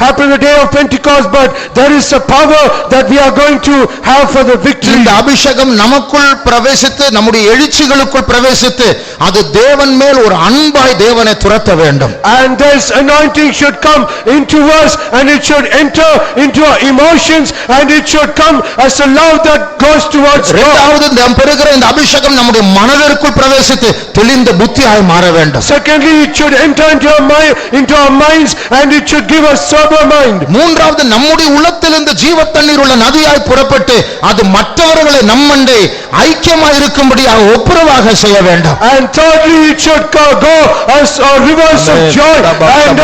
happened the day of Pentecost, but there is a power that we are going to have for the victory. இந்த அபிஷேகம் நமக்குள் பிரவேசித்து நம்முடைய எழுச்சிகளுக்குள் பிரவேசித்து அது தேவன் மேல் ஒரு அன்பாய் தேவனை துரத்த வேண்டும். And this anointing should come into us and it should enter into our emotions and it should come as a love that goes towards God. இரண்டாவது நாம் பெறுகிற இந்த அபிஷேகம் நம்முடைய மனதிற்குள் பிரவேசித்து தெளிந்த புத்தியாய் மாற வேண்டும். Secondly, it should enter into our minds and it should give us sober mind. மூன்றாவது நம்முடைய உள்ளத்திலிருந்து ஜீவ தண்ணீர் உள்ள நதியாய் புறப்பட்டு அது மற்றவர்களை நம்மண்டே ஐக்கியமாய் இருக்கும்படியாக ஒப்புரவாக செய்ய வேண்டும். And thirdly, it should go as rivers of joy and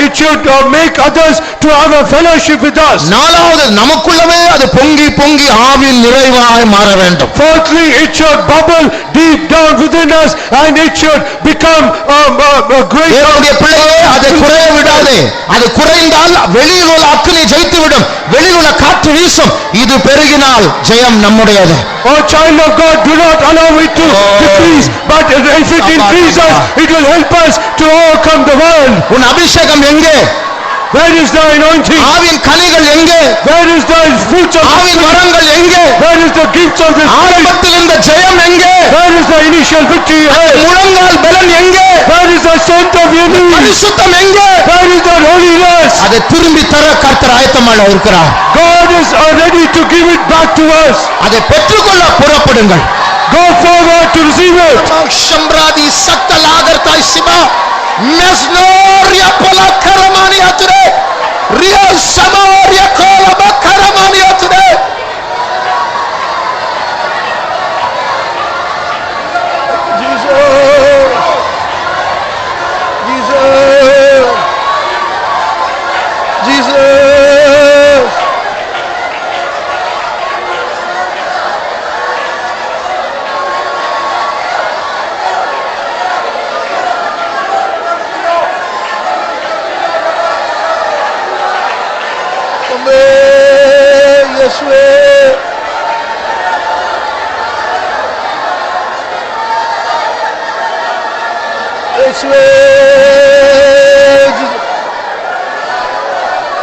it should make others to have a fellowship with us. நாலாவது நமக்குள்ளவே அது பொங்கி பொங்கி ஆவியின் நிறைவாய் மாற வேண்டும். Fourthly, it should bubble deep down within us and it should become a great. தேவனுடைய பிள்ளையே, அதை குறைய விடாதே. அது குறைந்தால் வெளியில் உள்ள அக்கினி ஜெயித்து விடும். வெளியில் உள்ள காற்று வீசும். இது பெருகினால் ஜெயம் நம்முடையது. Oh child of God, do not allow it to decrease, but if it increases, it will help us to overcome the world. உன் அபிஷேகம் எங்கே? Where is the anointing? Aavin கனிகள் எங்கே? Where is the fruits of Aavin வரங்கள் எங்கே? Where is the gifts of the Spirit? ஆரம்பத்தில் இந்த ஜெயம் எங்கே? Where is the initial victory? முழங்கால் பலன் எங்கே? Where is the strength of your knees? பரிசுத்தம் எங்கே? Where is the holiness? அதை திரும்பி தர கர்த்தர் ஆயத்தமாக இருக்கிறார். God is ready to give it back to us. அதை பெற்றுக்கொள்ள புறப்படுங்கள். Go forward to receive it. ஷம்ராதி சத்தலாகர்தாய் சிபா மெஸ்னோரியா பலகரமானியாத்துரே ரியல் சமாரியா கோலபகரமானியாத்துரே.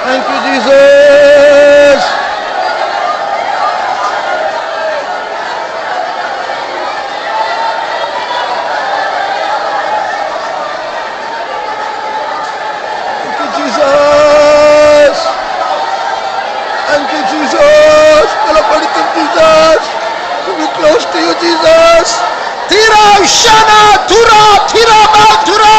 Thank you, Jesus. Thank you, Jesus. Thank you, Jesus. Jesus. To be close to you, Jesus. Tira shana tura tira ma tura.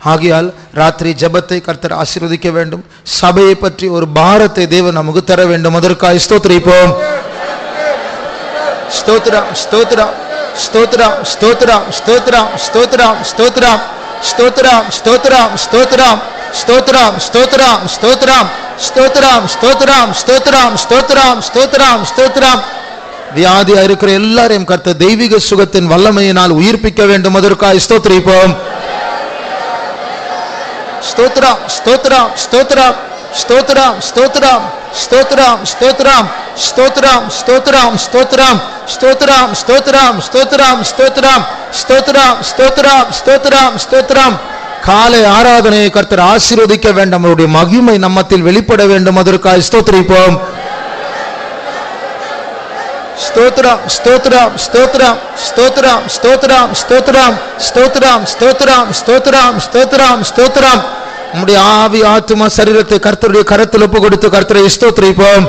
ஆகையால் ராத்திரி ஜெபத்தை கர்த்தர் ஆசீர்வதிக்க வேண்டும். சபையை பற்றி ஒரு பாரத்தை தேவன் நமக்கு தர வேண்டும். அதற்காக ஸ்தோத்திரிப்போம். ஸ்தோத்திரம் ஸ்தோத்திரம் ஸ்தோத்திரம் ஸ்தோத்திரம் ஸ்தோத்திரம் ஸ்தோத்திரம் ஸ்தோத்திரம் ஸ்தோத்திரம் ஸ்தோத்திரம் ஸ்தோத்திரம் ஸ்தோத்திரம் ஸ்தோத்திரம் ஸ்தோத்திரம் ஸ்தோத்திரம் ஸ்தோத்திரம் ஸ்தோத்திரம் ஸ்தோத்திரம் ஸ்தோத்திரம் ஸ்தோத்திரம். வியாதியா இருக்கிற எல்லாரையும் கர்த்தர் தெய்வீக சுகத்தின் வல்லமையினால் உயிர்ப்பிக்க வேண்டும். அதற்காக ஸ்தோத்திரிப்போம். ஸ்தோத்திரம் ஸ்தோத்திரம் ஸ்தோத்திரம் ஸ்தோத்திரம் ஸ்தோத்திரம் ஸ்தோத்திரம் ஸ்தோத்திரம் ஸ்தோத்திரம் ஸ்தோத்திரம் ஸ்தோத்திரம் ஸ்தோத்திரம் ஸ்தோத்திரம் ஸ்தோத்திரம் ஸ்தோத்திரம் ஸ்தோத்திரம் ஸ்தோத்திரம் ஸ்தோத்திரம் ஸ்தோத்திரம். காலை ஆராதனையை கர்த்தர் ஆசீர்வதிக்க வேண்டும். அவருடைய மகிமை நம்மத்தில் வெளிப்பட வேண்டும். அதற்காக ஸ்தோத்திரிப்போம். ஸ்தோத்திரம் ஸ்தோத்திரம் ஸ்தோத்திரம் ஸ்தோத்திரம் ஸ்தோத்திரம் ஸ்தோத்திரம் ஸ்தோத்திரம் ஸ்தோத்திரம் ஸ்தோத்திரம் ஸ்தோத்திரம் ஸ்தோத்திரம். நம்முடைய ஆவி ஆத்துமா சரீரத்தை கர்த்தருடைய கரத்தில் ஒப்பு கொடுத்து கர்த்தரை ஸ்தோத்திரிப்போம்.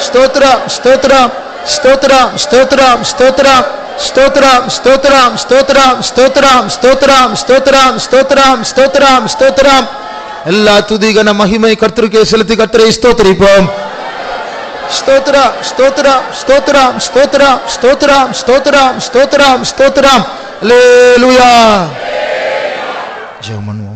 ஸ்தோத்திரம் ஸ்தோத்திரம் ஸ்தோத்திரம் ஸ்தோத்திரம் ஸ்தோத்திரம் ஸ்தோத்திரம் ஸ்தோத்திரம் ஸ்தோத்திரம் ஸ்தோத்திரம் ஸ்தோத்திரம் ஸ்தோத்திரம் ஸ்தோத்திரம் ஸ்தோத்திரம் ஸ்தோத்திரம். எல்லா துதிகன மகிமை கர்த்தருக்கே செலுத்தி கர்த்தரை ஸ்தோத்திரிப்போம். ஸ்தோத்திரம் ஸ்தோத்திரம் ஸ்தோத்திரம் ஸ்தோத்திரம் ஸ்தோத்திரம் ஸ்தோத்திரம் ஸ்தோத்திரம் ஸ்தோத்திரம். அல்லேலூயா. ஜெபம் பண்ணுவோம்.